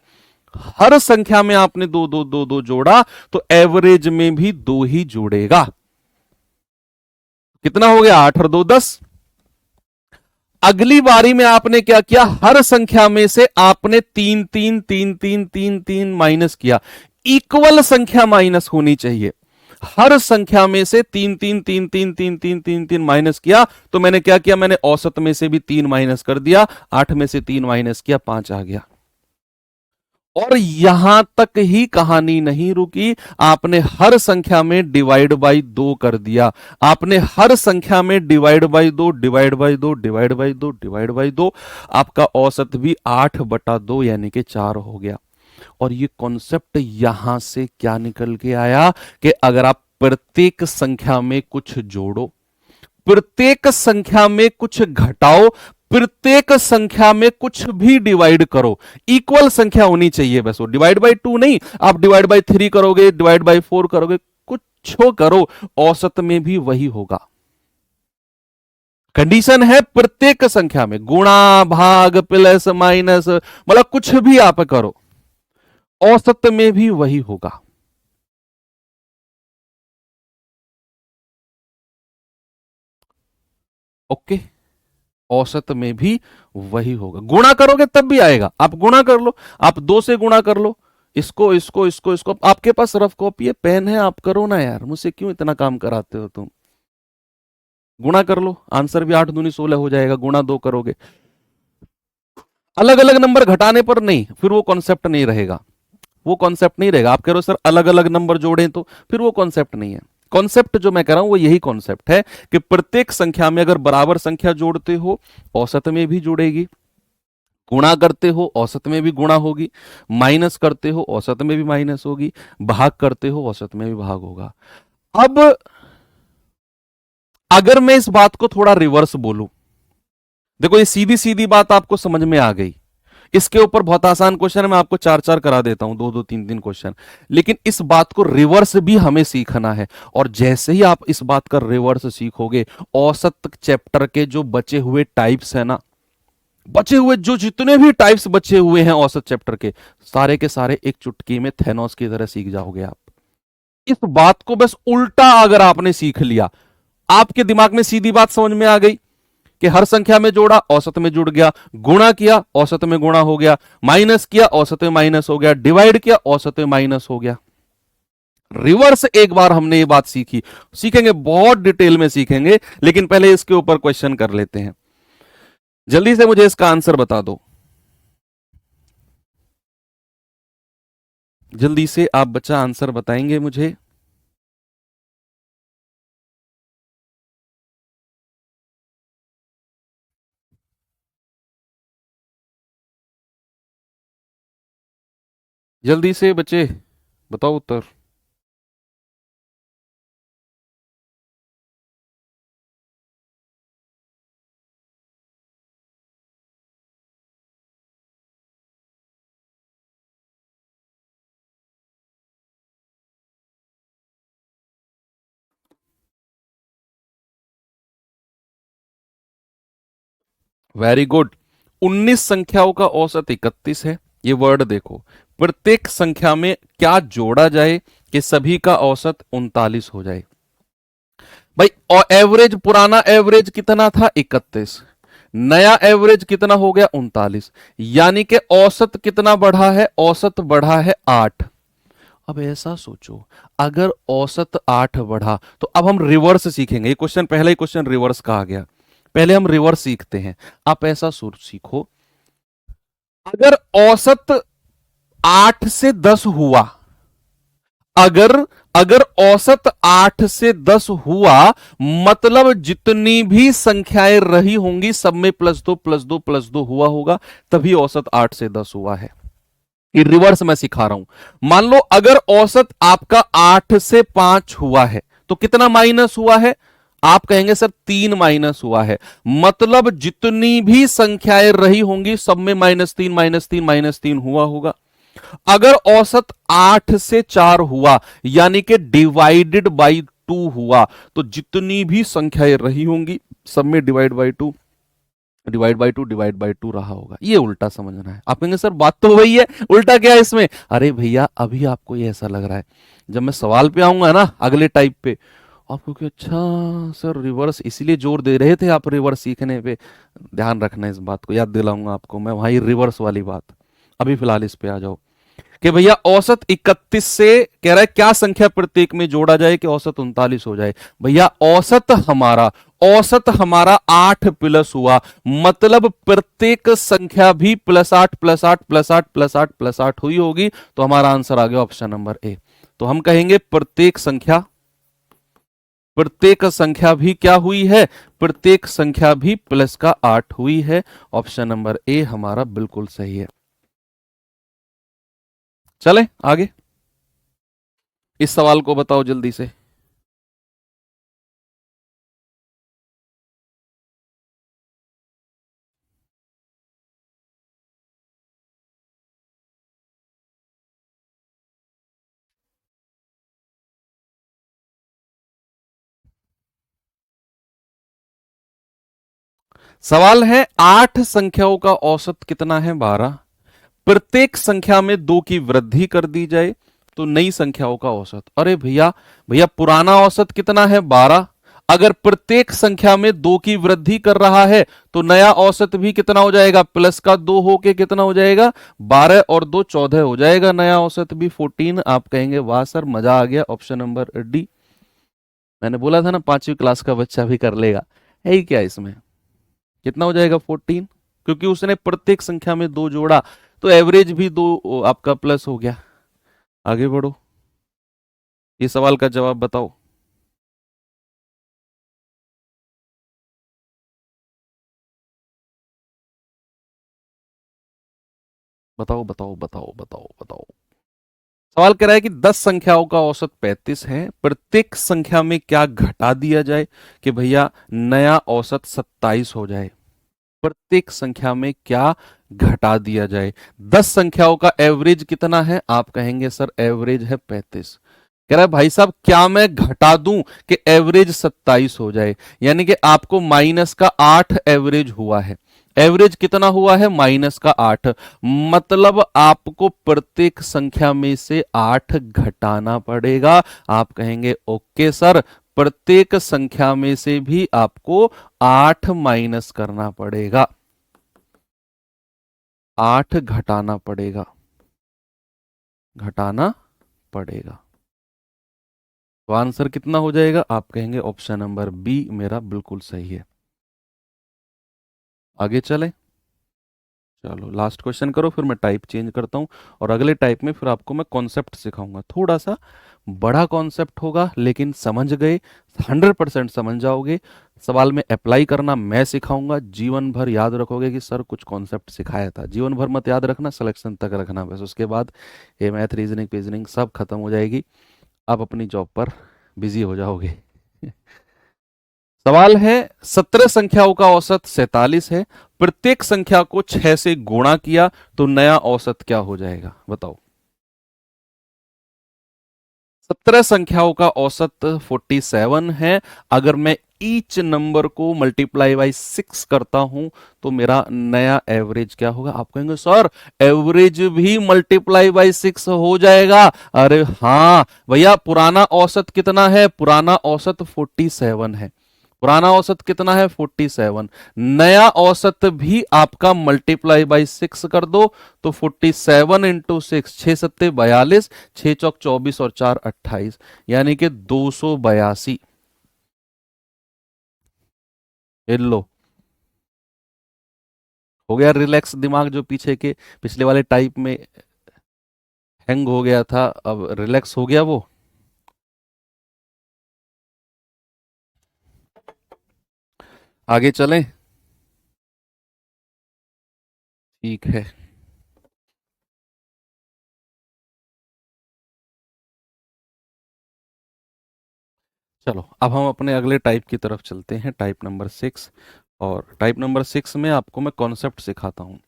हर संख्या में आपने 2 2 2 2 जोड़ा, तो एवरेज में भी 2 ही जोड़ेगा। कितना हो गया? 8 और 2 10। अगली बारी में आपने क्या किया? हर संख्या में से आपने 3 3 3 3 3 3 माइनस किया। इक्वल संख्या माइनस होनी चाहिए। हर संख्या में से 3 3 3 3 3 3 3 3 माइनस किया, तो मैंने क्या किया? मैंने औसत में से भी 3 माइनस कर दिया, 8 में से 3 माइनस किया, 5 आ गया। और यहां तक ही कहानी नहीं रुकी, आपने हर संख्या में डिवाइड बाई 2 कर दिया। आपने हर संख्या में divide by 2, divide by 2, divide by 2, divide by 2, आपका औसत भी 8/2 यानी कि 4 हो गया। और ये कॉन्सेप्ट यहां से क्या निकल के आया कि अगर आप प्रत्येक संख्या में कुछ जोड़ो, प्रत्येक संख्या में कुछ घटाओ, प्रत्येक संख्या में कुछ भी डिवाइड करो, इक्वल संख्या होनी चाहिए बस। वो डिवाइड बाई 2 नहीं, आप डिवाइड बाई 3 करोगे, डिवाइड बाई 4 करोगे, कुछ करो, औसत में भी वही होगा। कंडीशन है प्रत्येक संख्या में गुणा, भाग, प्लस, माइनस, मतलब कुछ भी आप करो, औसत में भी वही होगा। ओके, औसत में भी वही होगा। गुणा करोगे तब भी आएगा, आप गुणा कर लो, आप 2 से गुणा कर लो, इसको इसको इसको इसको। आपके पास रफ कॉपी है, पेन है, आप करो ना यार, मुझसे क्यों इतना काम कराते हो तुम? गुणा कर लो, आंसर भी 8 दूनी 16 हो जाएगा। गुणा 2 करोगे, अलग अलग नंबर घटाने पर नहीं, फिर वो कॉन्सेप्ट नहीं रहेगा, वो कॉन्सेप्ट नहीं रहेगा। आप कह रहे हो सर अलग अलग नंबर जोड़ें, तो फिर वो कॉन्सेप्ट नहीं है। कॉन्सेप्ट जो मैं कह रहा हूं वो यही कॉन्सेप्ट है कि प्रत्येक संख्या में अगर बराबर संख्या जोड़ते हो, औसत में भी जुड़ेगी, गुणा करते हो औसत में भी गुणा होगी, माइनस करते हो औसत में भी माइनस होगी, भाग करते हो औसत में भी भाग होगा। अब अगर मैं इस बात को थोड़ा रिवर्स बोलूं, देखो ये सीधी सीधी बात आपको समझ में आ गई, इसके ऊपर बहुत आसान क्वेश्चन है, मैं आपको 4 4 करा देता हूं, 2 2 3 3 क्वेश्चन। लेकिन इस बात को रिवर्स भी हमें सीखना है, और जैसे ही आप इस बात का रिवर्स सीखोगे, औसत चैप्टर के जो बचे हुए टाइप्स है ना, बचे हुए जो जितने भी टाइप्स बचे हुए हैं औसत चैप्टर के सारे एक चुटकी में थेनोस की तरह सीख जाओगे आप। इस बात को बस उल्टा अगर आपने सीख लिया, आपके दिमाग में सीधी बात समझ में आ गई कि हर संख्या में जोड़ा, औसत में जुड़ गया, गुणा किया, औसत में गुणा हो गया, माइनस किया, औसत में माइनस हो गया, डिवाइड किया, औसत में माइनस हो गया। रिवर्स एक बार हमने ये बात सीखी, सीखेंगे बहुत डिटेल में सीखेंगे, लेकिन पहले इसके ऊपर क्वेश्चन कर लेते हैं। जल्दी से मुझे इसका आंसर बता दो, जल्दी से आप बच्चा आंसर बताएंगे मुझे। जल्दी से बच्चे बताओ उत्तर। Very good. 19 संख्याओं का औसत 31 है। ये वर्ड देखो, प्रत्येक संख्या में क्या जोड़ा जाए कि सभी का औसत 39 हो जाए। भाई और एवरेज, पुराना एवरेज कितना था? 31। नया एवरेज कितना हो गया? 39। यानी कि औसत कितना बढ़ा है? औसत बढ़ा है 8। अब ऐसा सोचो, अगर औसत 8 बढ़ा, तो अब हम रिवर्स सीखेंगे। ये क्वेश्चन, पहला ही क्वेश्चन रिवर्स का आ गया, पहले हम रिवर्स सीखते हैं। आप ऐसा सीखो, अगर औसत 8 से 10 हुआ, अगर अगर औसत 8 से 10 हुआ, मतलब जितनी भी संख्याएं रही होंगी सब में +2 +2 +2 हुआ होगा, तभी औसत 8 से 10 हुआ है। ये रिवर्स मैं सिखा रहा हूं। मान लो अगर औसत आपका 8 से 5 हुआ है, तो कितना माइनस हुआ है? आप कहेंगे सर 3 माइनस हुआ है, मतलब जितनी भी संख्याएं रही होंगी सब में -3 -3 -3 हुआ होगा। अगर औसत 8 से 4 हुआ, यानी कि डिवाइडेड बाई 2 हुआ, तो जितनी भी संख्याएं रही होंगी सब में डिवाइड बाई टू रहा होगा। ये उल्टा समझना है। आप कहेंगे सर बात तो वही है, उल्टा क्या है इसमें? अरे भैया अभी आपको ये ऐसा लग रहा है, जब मैं सवाल पे आऊंगा ना अगले टाइप पे, आपको कि अच्छा सर रिवर्स, इसीलिए जोर दे रहे थे आप रिवर्स सीखने पे। ध्यान रखना, इस बात को याद दिलाऊंगा आपको मैं वहां रिवर्स वाली बात। अभी फिलहाल इस पे आ जाओ कि भैया औसत 31 से कह रहा है क्या संख्या प्रत्येक में जोड़ा जाए कि औसत 39 हो जाए। भैया औसत हमारा 8 प्लस हुआ, मतलब प्रत्येक संख्या भी +8 +8 +8 +8 +8 हुई होगी, तो हमारा आंसर आ गया ऑप्शन नंबर ए। तो हम कहेंगे प्रत्येक संख्या भी क्या हुई है? प्रत्येक संख्या भी +8 हुई है। ऑप्शन नंबर ए हमारा बिल्कुल सही है। चले आगे, इस सवाल को बताओ जल्दी से। सवाल है 8 संख्याओं का औसत कितना है? 12। प्रत्येक संख्या में 2 की वृद्धि कर दी जाए तो नई संख्याओं का औसत। अरे भैया भैया पुराना औसत कितना है? 12। अगर प्रत्येक संख्या में 2 की वृद्धि कर रहा है तो नया औसत भी कितना हो जाएगा? प्लस का 2 होके कितना हो जाएगा? 12 और 2 14 हो जाएगा, नया औसत भी 14। आप कहेंगे वाह सर मजा आ गया, ऑप्शन नंबर डी। मैंने बोला था ना 5वीं क्लास का बच्चा भी कर लेगा। है ही क्या इसमें? कितना हो जाएगा? 14, क्योंकि उसने प्रत्येक संख्या में 2 जोड़ा, तो एवरेज भी 2 आपका प्लस हो गया। आगे बढ़ो, ये सवाल का जवाब बताओ। बताओ बताओ बताओ बताओ बताओ। सवाल कह रहा है कि 10 संख्याओं का औसत 35 है, प्रत्येक संख्या में क्या घटा दिया जाए कि भैया नया औसत 27 हो जाए? प्रत्येक संख्या में क्या घटा दिया जाए? 10 संख्याओं का एवरेज कितना है? आप कहेंगे सर एवरेज है 35। कह रहा है भाई साहब क्या मैं घटा दूं कि एवरेज 27 हो जाए? यानी कि आपको -8 एवरेज हुआ है। एवरेज कितना हुआ है? -8। मतलब आपको प्रत्येक संख्या में से 8 घटाना पड़ेगा। आप कहेंगे ओके सर, प्रत्येक संख्या में से भी आपको 8 माइनस करना पड़ेगा, 8 घटाना पड़ेगा। तो आंसर कितना हो जाएगा? आप कहेंगे ऑप्शन नंबर बी मेरा बिल्कुल सही है। आगे चले, चलो लास्ट क्वेश्चन करो, फिर मैं टाइप चेंज करता हूं और अगले टाइप में फिर आपको मैं कॉन्सेप्ट सिखाऊंगा। थोड़ा सा बड़ा कॉन्सेप्ट होगा, लेकिन समझ गए 100% समझ जाओगे। सवाल में अप्लाई करना मैं सिखाऊंगा, जीवन भर याद रखोगे कि सर कुछ कॉन्सेप्ट सिखाया था। जीवन भर मत याद रखना, सिलेक्शन तक रखना बस, उसके बाद ये मैथ रीजनिंग पेजनिंग सब खत्म हो जाएगी, आप अपनी जॉब पर बिजी हो जाओगे। सवाल है 17 संख्याओं का औसत 47 है, प्रत्येक संख्या को 6 से गुणा किया तो नया औसत क्या हो जाएगा? बताओ। 17 संख्याओं का औसत 47 है, अगर मैं ईच नंबर को मल्टीप्लाई बाई 6 करता हूं तो मेरा नया एवरेज क्या होगा? आप कहेंगे सर एवरेज भी मल्टीप्लाई बाई 6 हो जाएगा। अरे हाँ भैया, पुराना औसत कितना है? पुराना औसत 47 है। पुराना औसत कितना है? 47। नया औसत भी आपका मल्टीप्लाई बाई 6 कर दो तो 47 इंटू 6, 6 सत्ते 42, 6 चौक 24 और 4 28, यानी कि 282। ये लो, हो गया रिलैक्स दिमाग जो पीछे के पिछले वाले टाइप में हैंग हो गया था, अब रिलैक्स हो गया वो। आगे चलें? ठीक है। चलो अब हम अपने अगले टाइप की तरफ चलते हैं, टाइप नंबर 6। और टाइप नंबर 6 में आपको मैं कॉन्सेप्ट सिखाता हूँ।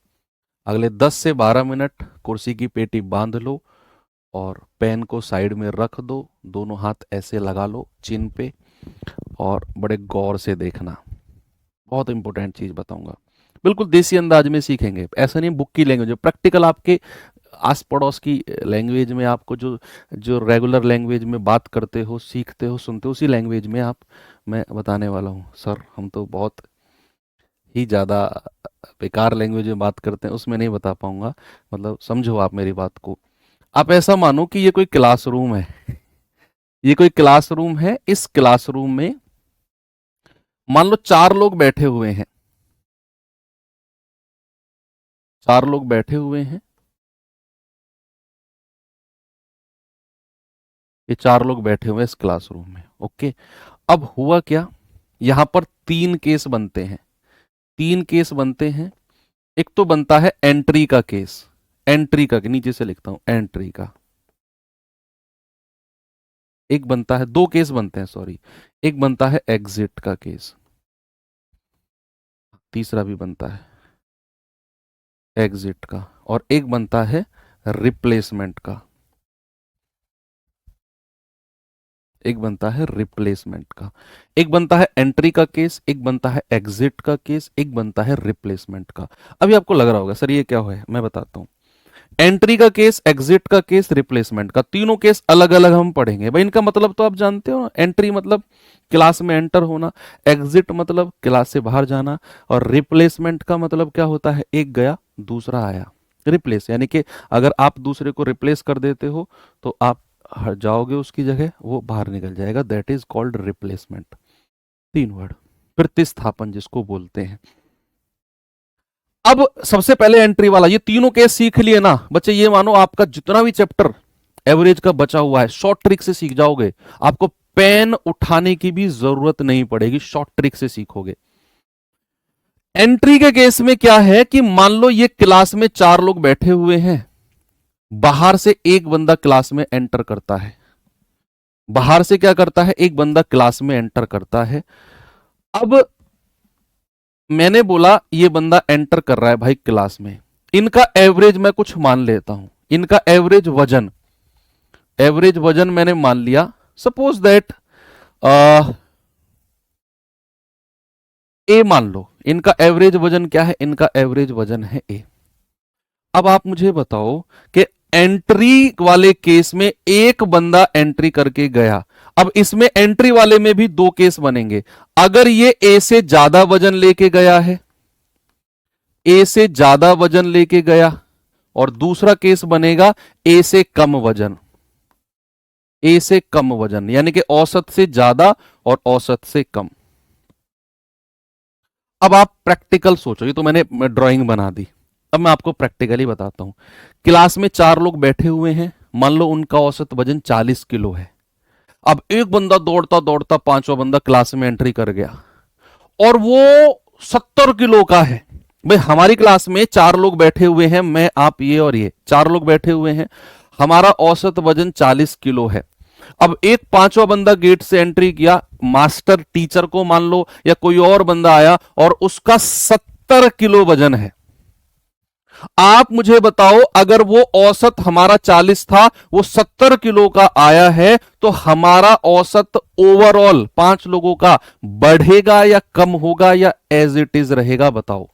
अगले 10 से 12 मिनट कुर्सी की पेटी बांध लो और पेन को साइड में रख दो, दोनों हाथ ऐसे लगा लो चिन पे और बड़े गौर से देखना। बहुत इंपॉर्टेंट चीज बताऊंगा, बिल्कुल देसी अंदाज में सीखेंगे, ऐसा नहीं बुक की लैंग्वेज, प्रैक्टिकल आपके आस पड़ोस की लैंग्वेज में, आपको जो जो रेगुलर लैंग्वेज में बात करते हो, सीखते हो, सुनते हो, उसी लैंग्वेज में आप मैं बताने वाला हूँ। सर हम तो बहुत ही ज़्यादा बेकार लैंग्वेज में बात करते हैं, उसमें नहीं बता पाऊंगा। मतलब समझो आप मेरी बात को। आप ऐसा मानो कि ये कोई क्लासरूम है, ये कोई क्लासरूम है। इस क्लासरूम में मान लो 4 लोग बैठे हुए हैं, 4 लोग बैठे हुए हैं, ये 4 लोग बैठे हुए हैं इस क्लासरूम में। ओके, अब हुआ क्या, यहां पर 3 केस बनते हैं, 3 केस बनते हैं। एक तो बनता है एंट्री का केस, एंट्री का, नीचे से लिखता हूं एंट्री का। एक बनता है, 2 केस बनते हैं सॉरी, एक बनता है एग्जिट का केस, तीसरा भी बनता है एग्जिट का, और एक बनता है रिप्लेसमेंट का, एक बनता है रिप्लेसमेंट का। एक बनता है एंट्री का केस, एक बनता है एग्जिट का केस, एक बनता है रिप्लेसमेंट का। अभी आपको लग रहा होगा सर ये क्या है, मैं बताता हूं। एंट्री का केस, एग्जिट का केस, रिप्लेसमेंट का, तीनों केस अलग अलग हम पढ़ेंगे भाई। इनका मतलब तो आप जानते हो ना, एंट्री मतलब क्लास में एंटर होना, एग्जिट मतलब क्लास से बाहर जाना, और रिप्लेसमेंट का मतलब क्या होता है, एक गया दूसरा आया। रिप्लेस यानी कि अगर आप दूसरे को रिप्लेस कर देते हो तो आप हट जाओगे उसकी जगह, वो बाहर निकल जाएगा, that is called replacement. 3 word, प्रतिस्थापन जिसको बोलते हैं। अब सबसे पहले एंट्री वाला, ये तीनों केस सीख लिए ना बच्चे, ये मानो आपका जितना भी चैप्टर एवरेज का बचा हुआ है शॉर्ट ट्रिक से सीख जाओगे। आपको पेन उठाने की भी जरूरत नहीं पड़ेगी, शॉर्ट ट्रिक से सीखोगे। एंट्री के केस में क्या है कि मान लो ये क्लास में 4 लोग बैठे हुए हैं, बाहर से एक बंदा क्लास में एंटर करता है, बाहर से क्या करता है, एक बंदा क्लास में एंटर करता है। अब मैंने बोला ये बंदा एंटर कर रहा है भाई क्लास में, इनका एवरेज मैं कुछ मान लेता हूं, इनका एवरेज वजन, एवरेज वजन मैंने मान लिया, सपोज दैट ए मान लो, इनका एवरेज वजन क्या है, इनका एवरेज वजन है ए। अब आप मुझे बताओ कि एंट्री वाले केस में एक बंदा एंट्री करके गया, अब इसमें एंट्री वाले में भी 2 केस बनेंगे। अगर ये ए से ज्यादा वजन लेके गया है, ए से ज्यादा वजन लेके गया, और दूसरा केस बनेगा ए से कम वजन, ए से कम वजन यानी कि औसत से ज्यादा और औसत से कम। अब आप प्रैक्टिकल सोचो, ये तो मैंने ड्राइंग बना दी, अब मैं आपको प्रैक्टिकली बताता हूं। क्लास में 4 लोग बैठे हुए हैं, मान लो उनका औसत वजन 40 किलो है। अब एक बंदा दौड़ता दौड़ता, पांचवा बंदा क्लास में एंट्री कर गया और वो 70 किलो का है। भाई हमारी क्लास में 4 लोग बैठे हुए हैं, मैं आप ये और ये 4 लोग बैठे हुए हैं, हमारा औसत वजन 40 किलो है। अब एक पांचवा बंदा गेट से एंट्री किया, मास्टर टीचर को मान लो या कोई और बंदा आया और उसका 70 किलो वजन है। आप मुझे बताओ अगर वो औसत हमारा 40 था, वो 70 किलो का आया है, तो हमारा औसत ओवरऑल 5 लोगों का बढ़ेगा या कम होगा या एज इट इज रहेगा, बताओ।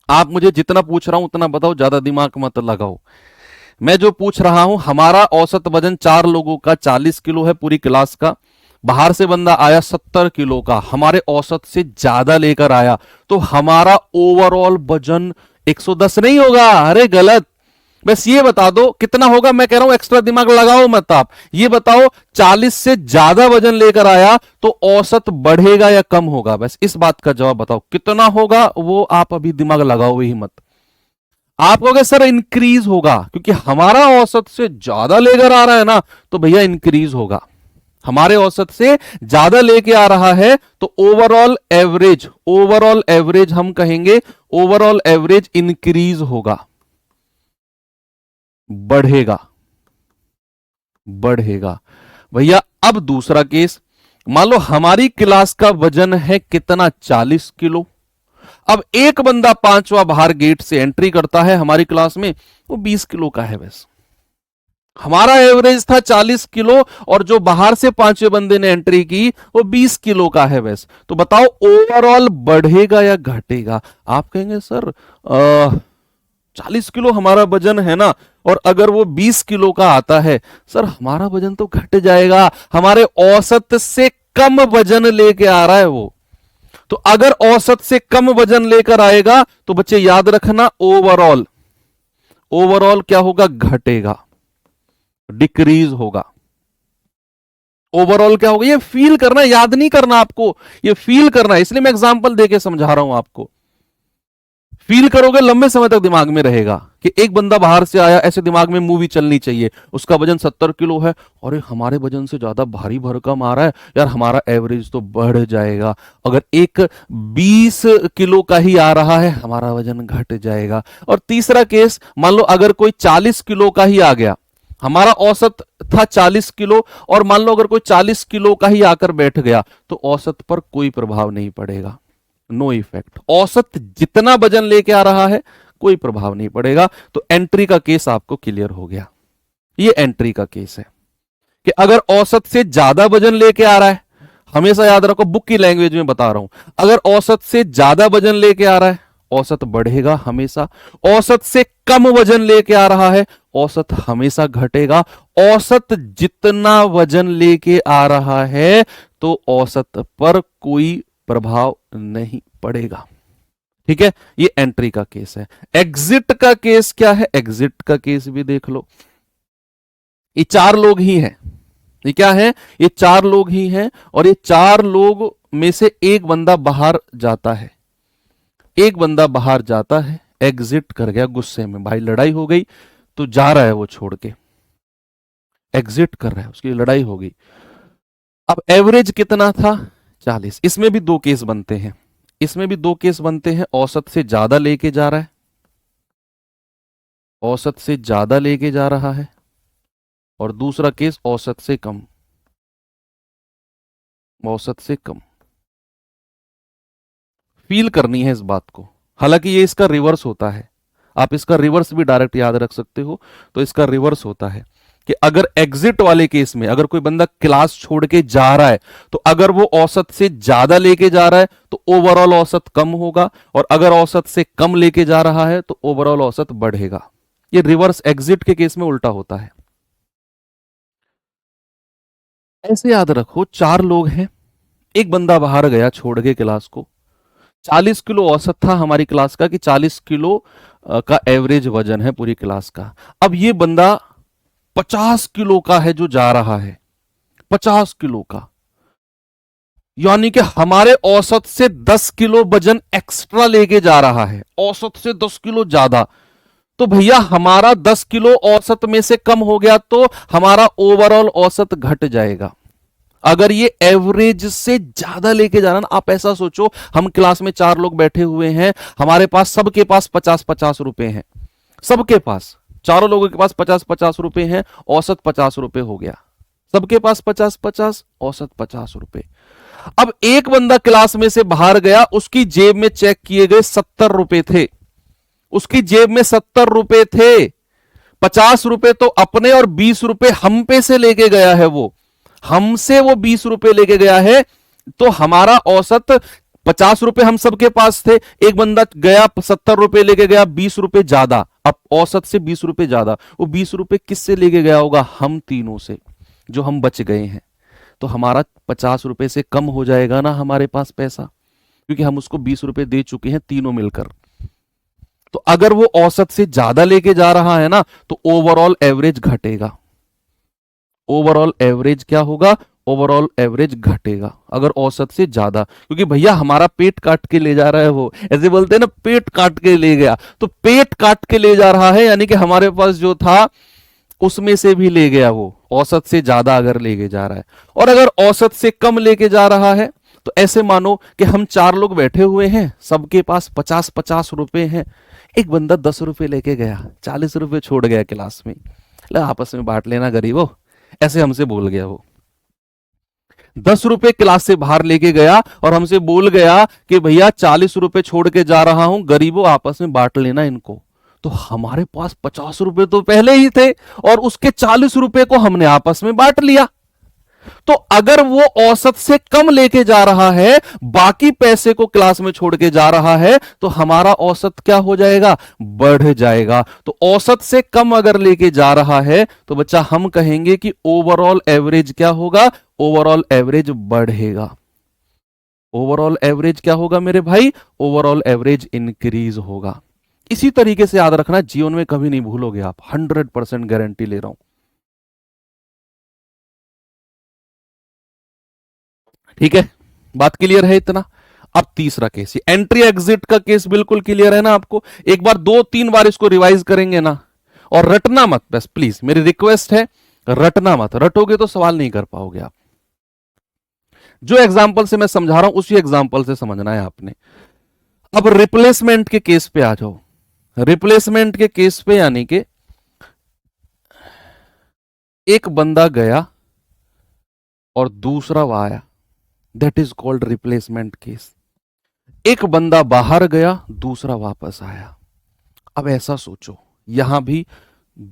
आप मुझे जितना पूछ रहा हूं उतना बताओ, ज्यादा दिमाग मत लगाओ। मैं जो पूछ रहा हूं, हमारा औसत वजन 4 लोगों का 40 किलो है पूरी क्लास का, बाहर से बंदा आया 70 किलो का, हमारे औसत से ज्यादा लेकर आया, तो हमारा ओवरऑल वजन 110 नहीं होगा। अरे गलत, बस ये बता दो कितना होगा, मैं कह रहा हूं एक्स्ट्रा दिमाग लगाओ मत। आप ये बताओ 40 से ज्यादा वजन लेकर आया तो औसत बढ़ेगा या कम होगा, बस इस बात का जवाब बताओ कितना होगा, वो आप अभी दिमाग लगाओ ही मत। आप कहोगे सर इंक्रीज होगा, क्योंकि हमारा औसत से ज्यादा लेकर आ रहा है ना, तो भैया इंक्रीज होगा। हमारे औसत से ज्यादा लेके आ रहा है तो ओवरऑल एवरेज हम कहेंगे, ओवरऑल एवरेज इंक्रीज होगा, बढ़ेगा, बढ़ेगा। भैया अब दूसरा केस, मान लो हमारी क्लास का वजन है कितना, 40 किलो। अब एक बंदा पांचवा बाहर गेट से एंट्री करता है हमारी क्लास में, वो 20 किलो का है बस। हमारा एवरेज था 40 किलो और जो बाहर से पांचवें बंदे ने एंट्री की वो 20 किलो का है बस। तो बताओ ओवरऑल बढ़ेगा या घटेगा? आप कहेंगे सर 40 किलो हमारा वजन है ना, और अगर वो 20 किलो का आता है, सर हमारा वजन तो घट जाएगा, हमारे औसत से कम वजन लेके आ रहा है वो। तो अगर औसत से कम वजन लेकर आएगा तो बच्चे याद रखना, ओवरऑल क्या होगा, घटेगा, डिक्रीज होगा। ओवरऑल क्या होगा, ये फील करना, याद नहीं करना आपको, ये फील करना है, इसलिए मैं एग्जांपल देके समझा रहा हूं आपको। फील करोगे लंबे समय तक दिमाग में रहेगा कि एक बंदा बाहर से आया, ऐसे दिमाग में मूवी चलनी चाहिए। उसका वजन 70 किलो है और हमारे वजन से ज्यादा भारी भरकम आ रहा है, यार हमारा एवरेज तो बढ़ जाएगा। अगर एक 20 किलो का ही आ रहा है, हमारा वजन घट जाएगा। और तीसरा केस, मान लो अगर कोई 40 किलो का ही आ गया, हमारा औसत था 40 किलो, और मान लो अगर कोई 40 किलो का ही आकर बैठ गया, तो औसत पर कोई प्रभाव नहीं पड़ेगा, नो इफेक्ट। औसत जितना वजन लेके आ रहा है कोई प्रभाव नहीं पड़ेगा। तो एंट्री का केस आपको क्लियर हो गया। ये एंट्री का केस है कि अगर औसत से ज्यादा वजन लेके आ रहा है, हमेशा याद रखो, बुक की लैंग्वेज में बता रहा हूं, अगर औसत से ज्यादा वजन लेके आ रहा है, औसत बढ़ेगा हमेशा। औसत से कम वजन लेके आ रहा है, औसत हमेशा घटेगा। औसत जितना वजन लेके आ रहा है तो औसत पर कोई प्रभाव नहीं पड़ेगा। ठीक है, ये एंट्री का केस है। एग्जिट का केस क्या है? एग्जिट का केस भी देख लो। ये चार लोग ही हैं। ये क्या है? ये चार लोग ही हैं, और ये चार लोग में से एक बंदा बाहर जाता है। एक बंदा बाहर जाता है, एग्जिट कर गया गुस्से में, भाई लड़ाई हो गई तो जा रहा है वो छोड़ के, एग्जिट कर रहा है, उसकी लड़ाई हो गई। अब एवरेज कितना था? 40। इसमें भी दो केस बनते हैं, इसमें भी दो केस बनते हैं। औसत से ज्यादा लेके जा रहा है, औसत से ज्यादा लेके जा रहा है, और दूसरा केस औसत से कम, औसत से कम। फील करनी है इस बात को। हालांकि ये इसका रिवर्स होता है, आप इसका रिवर्स भी डायरेक्ट याद रख सकते हो। तो इसका रिवर्स होता है कि अगर एग्जिट वाले केस में, अगर कोई बंदा क्लास छोड़ के जा रहा है, तो अगर वो औसत से ज्यादा लेके जा रहा है तो ओवरऑल औसत कम होगा, और अगर औसत से कम लेके जा रहा है तो ओवरऑल औसत बढ़ेगा। ये रिवर्स एग्जिट के केस में उल्टा होता है। ऐसे याद रखो, चार लोग हैं, एक बंदा बाहर गया छोड़ के क्लास को। 40 किलो औसत था हमारी क्लास का, कि 40 किलो का एवरेज वजन है पूरी क्लास का। अब ये बंदा 50 किलो का है जो जा रहा है, 50 किलो का, यानी कि हमारे औसत से 10 किलो वजन एक्स्ट्रा लेके जा रहा है, औसत से 10 किलो ज्यादा। तो भैया हमारा 10 किलो औसत में से कम हो गया तो हमारा ओवरऑल औसत घट जाएगा। अगर ये एवरेज से ज्यादा लेके जाना ना, आप ऐसा सोचो, हम क्लास में चार लोग बैठे हुए हैं, हमारे पास सबके पास 50-50 रुपए हैं, सबके पास, चारों लोगों के पास 50-50 रुपए हैं, औसत 50 रुपए हो गया, सबके पास 50-50, औसत 50 रुपए। अब एक बंदा क्लास में से बाहर गया, उसकी जेब में चेक किए गए 70 रुपए थे, उसकी जेब में 70 रुपए थे। 50 रुपए तो अपने और 20 रुपए हम पे से लेके गया है, वो हमसे वो 20 रुपए लेके गया है। तो हमारा औसत 50 रुपए हम सबके पास थे, एक बंदा गया 70 रुपए लेके गया, 20 रुपए ज्यादा, अब औसत से 20 रुपए ज्यादा। वो 20 रुपए किससे लेके गया होगा? हम तीनों से, जो हम बच गए हैं। तो हमारा 50 रुपए से कम हो जाएगा ना हमारे पास पैसा, क्योंकि हम उसको 20 रुपए दे चुके हैं तीनों मिलकर। तो अगर वो औसत से ज्यादा लेके जा रहा है ना, तो ओवरऑल एवरेज घटेगा। ओवरऑल एवरेज क्या होगा? ओवरऑल एवरेज घटेगा अगर औसत से ज्यादा, क्योंकि भैया हमारा पेट काट के ले जा रहा है, वो ऐसे बोलते हैं ना, पेट काट के ले गया, तो पेट काट के ले जा रहा है यानी कि हमारे पास जो था उसमें से भी ले गया, वो औसत से ज्यादा अगर लेके जा रहा है। और अगर औसत से कम लेके जा रहा है तो ऐसे मानो कि हम 4 लोग बैठे हुए हैं, सबके पास 50-50 रुपए हैं, एक बंदा 10 रुपए लेके गया, 40 रुपए छोड़ गया क्लास में, ले आपस में बांट लेना गरीबो, ऐसे हमसे बोल गया वो। 10 रुपए क्लास से बाहर लेके गया और हमसे बोल गया कि भैया 40 रुपए छोड़ के जा रहा हूं, गरीबों आपस में बांट लेना इनको। तो हमारे पास 50 रुपए तो पहले ही थे और उसके 40 रुपए को हमने आपस में बांट लिया। तो अगर वो औसत से कम लेके जा रहा है, बाकी पैसे को क्लास में छोड़ के जा रहा है, तो हमारा औसत क्या हो जाएगा, बढ़ जाएगा। तो औसत से कम अगर लेके जा रहा है तो बच्चा हम कहेंगे कि ओवरऑल एवरेज क्या होगा, ओवरऑल एवरेज बढ़ेगा। ओवरऑल एवरेज क्या होगा मेरे भाई, ओवरऑल एवरेज इंक्रीज होगा। इसी तरीके से याद रखना, जीवन में कभी नहीं भूलोगे आप, 100% गारंटी ले रहा हूं। ठीक है, बात क्लियर है इतना। अब तीसरा केस, एंट्री एग्जिट का केस बिल्कुल क्लियर है ना आपको, एक बार 2-3 बार इसको रिवाइज करेंगे ना, और रटना मत, बस प्लीज मेरी रिक्वेस्ट है, रटना मत, रटोगे तो सवाल नहीं कर पाओगे आप। जो एग्जाम्पल से मैं समझा रहा हूं उसी एग्जाम्पल से समझना है आपने। अब रिप्लेसमेंट के केस पे आ जाओ। रिप्लेसमेंट के केस पे यानी कि एक बंदा गया और दूसरा वह आया, that is called replacement case. एक बंदा बाहर गया, दूसरा वापस आया। अब ऐसा सोचो, यहां भी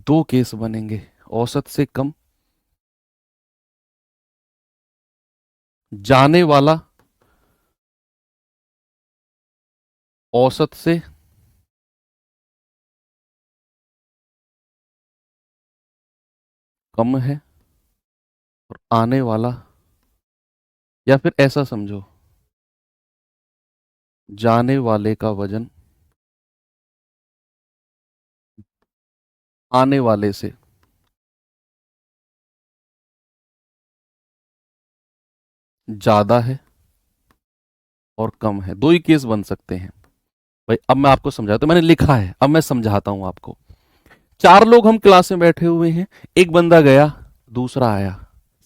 2 केस बनेंगे, औसत से कम, जाने वाला औसत से कम है, और आने वाला, या फिर ऐसा समझो, जाने वाले का वजन आने वाले से ज्यादा है और कम है। 2 ही केस बन सकते हैं भाई। अब मैं आपको समझाता हूं, मैंने लिखा है, अब मैं समझाता हूं आपको। 4 लोग हम क्लास में बैठे हुए हैं, एक बंदा गया, दूसरा आया,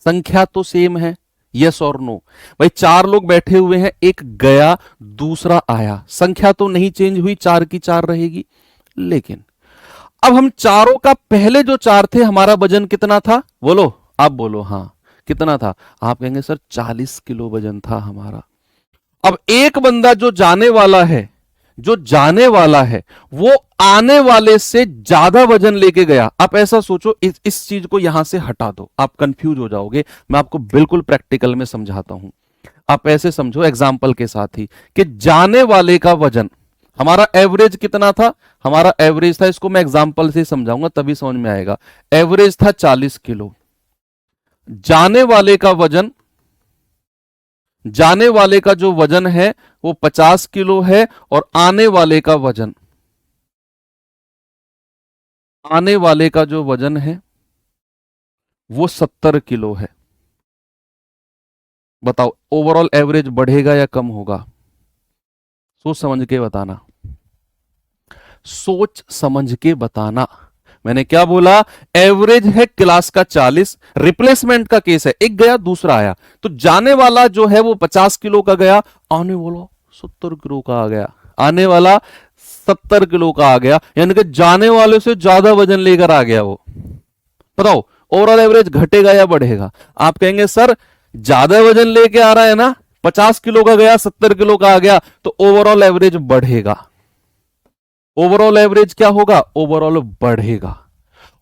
संख्या तो सेम है, यस और नो। भाई 4 लोग बैठे हुए हैं, एक गया, दूसरा आया, संख्या तो नहीं चेंज हुई, 4 की 4 रहेगी। लेकिन अब हम चारों का पहले जो 4 थे, हमारा वजन कितना था, बोलो, आप बोलो, हाँ कितना था, आप कहेंगे सर 40 किलो वजन था हमारा। अब एक बंदा जो जाने वाला है, जो जाने वाला है वो आने वाले से ज्यादा वजन लेके गया। आप ऐसा सोचो, इस चीज को यहां से हटा दो, आप कंफ्यूज हो जाओगे, मैं आपको बिल्कुल प्रैक्टिकल में समझाता हूं। आप ऐसे समझो एग्जाम्पल के साथ ही, कि जाने वाले का वजन, हमारा एवरेज कितना था, हमारा एवरेज था, इसको मैं एग्जाम्पल से समझाऊंगा तभी समझ में आएगा। एवरेज था 40 किलो, जाने वाले का वजन, जाने वाले का जो वजन है वो 50 किलो है, और आने वाले का वजन, आने वाले का जो वजन है वो 70 किलो है। बताओ ओवरऑल एवरेज बढ़ेगा या कम होगा, सोच समझ के बताना, सोच समझ के बताना। मैंने क्या बोला, एवरेज है क्लास का 40, रिप्लेसमेंट का केस है, एक गया दूसरा आया, तो जाने वाला जो है वो 50 किलो का गया, आने वाला 70 किलो का आ गया, आने वाला 70 किलो का आ गया, यानी कि जाने वाले से ज्यादा वजन लेकर आ गया वो। बताओ ओवरऑल एवरेज घटेगा या बढ़ेगा। आप कहेंगे सर ज्यादा वजन लेके आ रहा है ना, 50 किलो का गया 70 किलो का आ गया, तो ओवरऑल एवरेज बढ़ेगा। ओवरऑल एवरेज क्या होगा, ओवरऑल बढ़ेगा।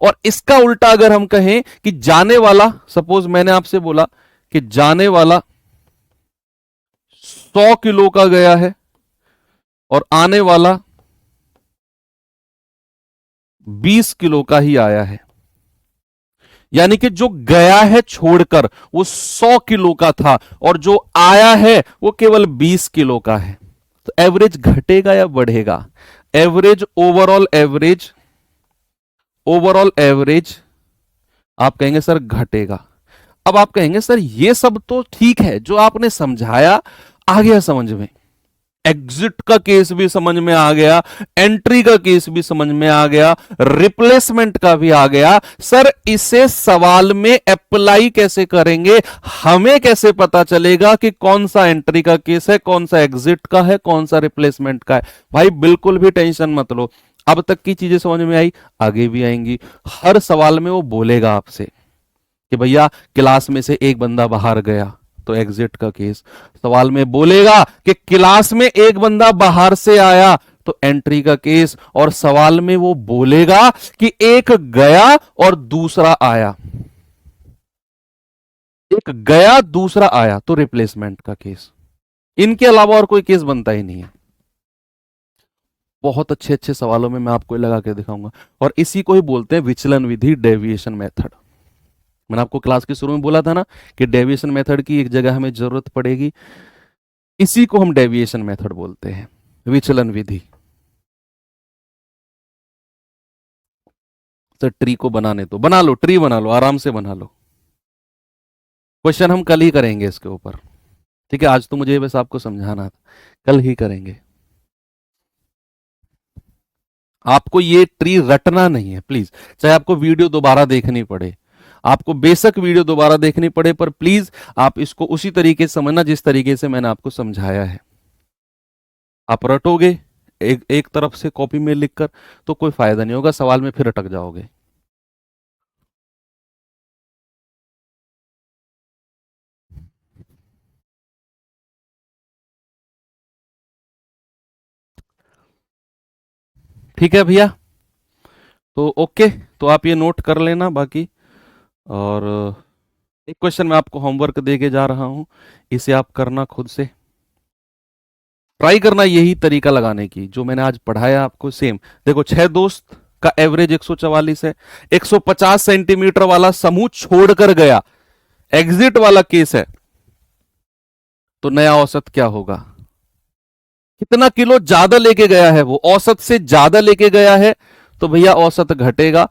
और इसका उल्टा अगर हम कहें कि जाने वाला, सपोज मैंने आपसे बोला कि जाने वाला 100 किलो का गया है और आने वाला 20 किलो का ही आया है, यानी कि जो गया है छोड़कर वो 100 किलो का था और जो आया है वो केवल 20 किलो का है। तो एवरेज घटेगा या बढ़ेगा, average, overall average, overall average आप कहेंगे सर घटेगा। अब आप कहेंगे सर ये सब तो ठीक है, जो आपने समझाया आ गया समझ में, एग्जिट का केस भी समझ में आ गया, एंट्री का केस भी समझ में आ गया, रिप्लेसमेंट का भी आ गया, सर इसे सवाल में अप्लाई कैसे करेंगे, हमें कैसे पता चलेगा कि कौन सा एंट्री का केस है, कौन सा एग्जिट का है, कौन सा रिप्लेसमेंट का है? भाई बिल्कुल भी टेंशन मत लो, अब तक की चीजें समझ में आई, आगे भी आएंगी। हर सवाल में वो बोलेगा आपसे कि भैया क्लास में से एक बंदा बाहर गया तो एग्जिट का केस, सवाल में बोलेगा कि क्लास में एक बंदा बाहर से आया तो एंट्री का केस, और सवाल में वो बोलेगा कि एक गया और दूसरा आया, एक गया दूसरा आया तो रिप्लेसमेंट का केस। इनके अलावा और कोई केस बनता ही नहीं है। बहुत अच्छे अच्छे सवालों में मैं आपको लगा के दिखाऊंगा, और इसी को ही बोलते हैं विचलन विधि, डेविएशन मेथड। मैंने आपको क्लास के शुरू में बोला था ना कि डेविएशन मेथड की एक जगह हमें जरूरत पड़ेगी, इसी को हम डेविएशन मेथड बोलते हैं, विचलन विधि। तो ट्री को बनाने तो बना लो, ट्री बना लो, आराम से बना लो। क्वेश्चन हम कल ही करेंगे इसके ऊपर, ठीक है? आज तो मुझे बस आपको समझाना था, कल ही करेंगे। आपको ये ट्री रटना नहीं है प्लीज, चाहे आपको वीडियो दोबारा देखनी पड़े, आपको बेशक वीडियो दोबारा देखनी पड़े, पर प्लीज आप इसको उसी तरीके से समझना जिस तरीके से मैंने आपको समझाया है। आप रटोगे एक तरफ से कॉपी में लिखकर तो कोई फायदा नहीं होगा, सवाल में फिर अटक जाओगे। ठीक है भैया, तो ओके, तो आप ये नोट कर लेना बाकी। और एक क्वेश्चन मैं आपको होमवर्क दे के जा रहा हूं, इसे आप करना खुद से, ट्राई करना यही तरीका लगाने की जो मैंने आज पढ़ाया आपको सेम। देखो 6 दोस्त का एवरेज 144 है, 150 सेंटीमीटर वाला समूह छोड़कर गया, एग्जिट वाला केस है, तो नया औसत क्या होगा? कितना किलो ज्यादा लेके गया है, वो औसत से ज्यादा लेके गया है तो भैया औसत घटेगा,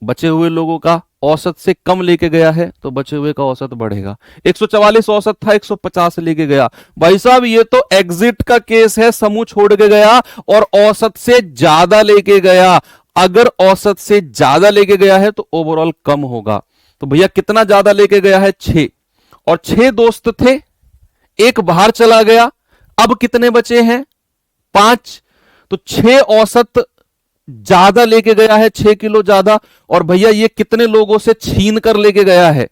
बचे हुए लोगों का औसत से कम लेके गया है तो बचे हुए का औसत बढ़ेगा। 144 औसत था, 150 लेके गया, भाई साहब ये तो एग्जिट का केस है, समूह छोड़ के गया और औसत से ज्यादा लेके गया। अगर औसत से ज्यादा लेके गया है तो ओवरऑल कम होगा। तो भैया कितना ज्यादा लेके गया है? 6, और 6 दोस्त थे, एक बाहर चला गया, अब कितने बचे हैं? 5। तो 6 औसत ज्यादा लेके गया है, 6 किलो ज्यादा, और भैया ये कितने लोगों से छीन कर लेके गया है?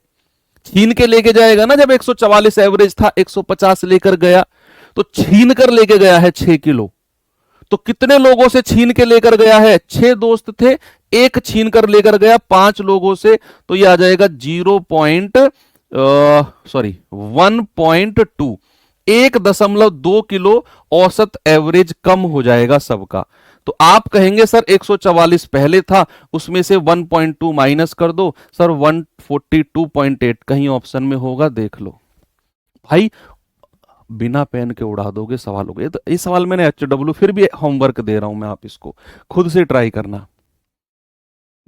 छीन के लेके जाएगा ना, जब 144 एवरेज था 150 लेकर गया, तो छीन कर लेके गया है 6 किलो। तो कितने लोगों से छीन के लेकर गया है? 6 दोस्त थे, एक छीन कर लेकर गया 5 लोगों से, तो ये आ जाएगा 1.2, 1.2 किलो औसत एवरेज कम हो जाएगा सबका। तो आप कहेंगे सर 144 पहले था, उसमें से 1.2 माइनस कर दो, सर 142.8 कहीं ऑप्शन में होगा, देख लो भाई, बिना पेन के उड़ा दोगे सवालों को। तो इस सवाल मैंने HW फिर भी होमवर्क दे रहा हूं मैं, आप इसको खुद से ट्राई करना,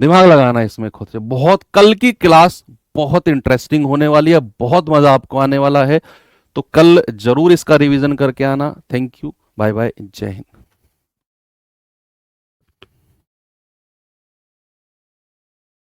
दिमाग लगाना इसमें खुद से। बहुत कल की क्लास बहुत इंटरेस्टिंग होने वाली है, बहुत मजा आपको आने वाला है, तो कल जरूर इसका रिवीजन करके आना। थैंक यू, बाय बाय, जय हिंद।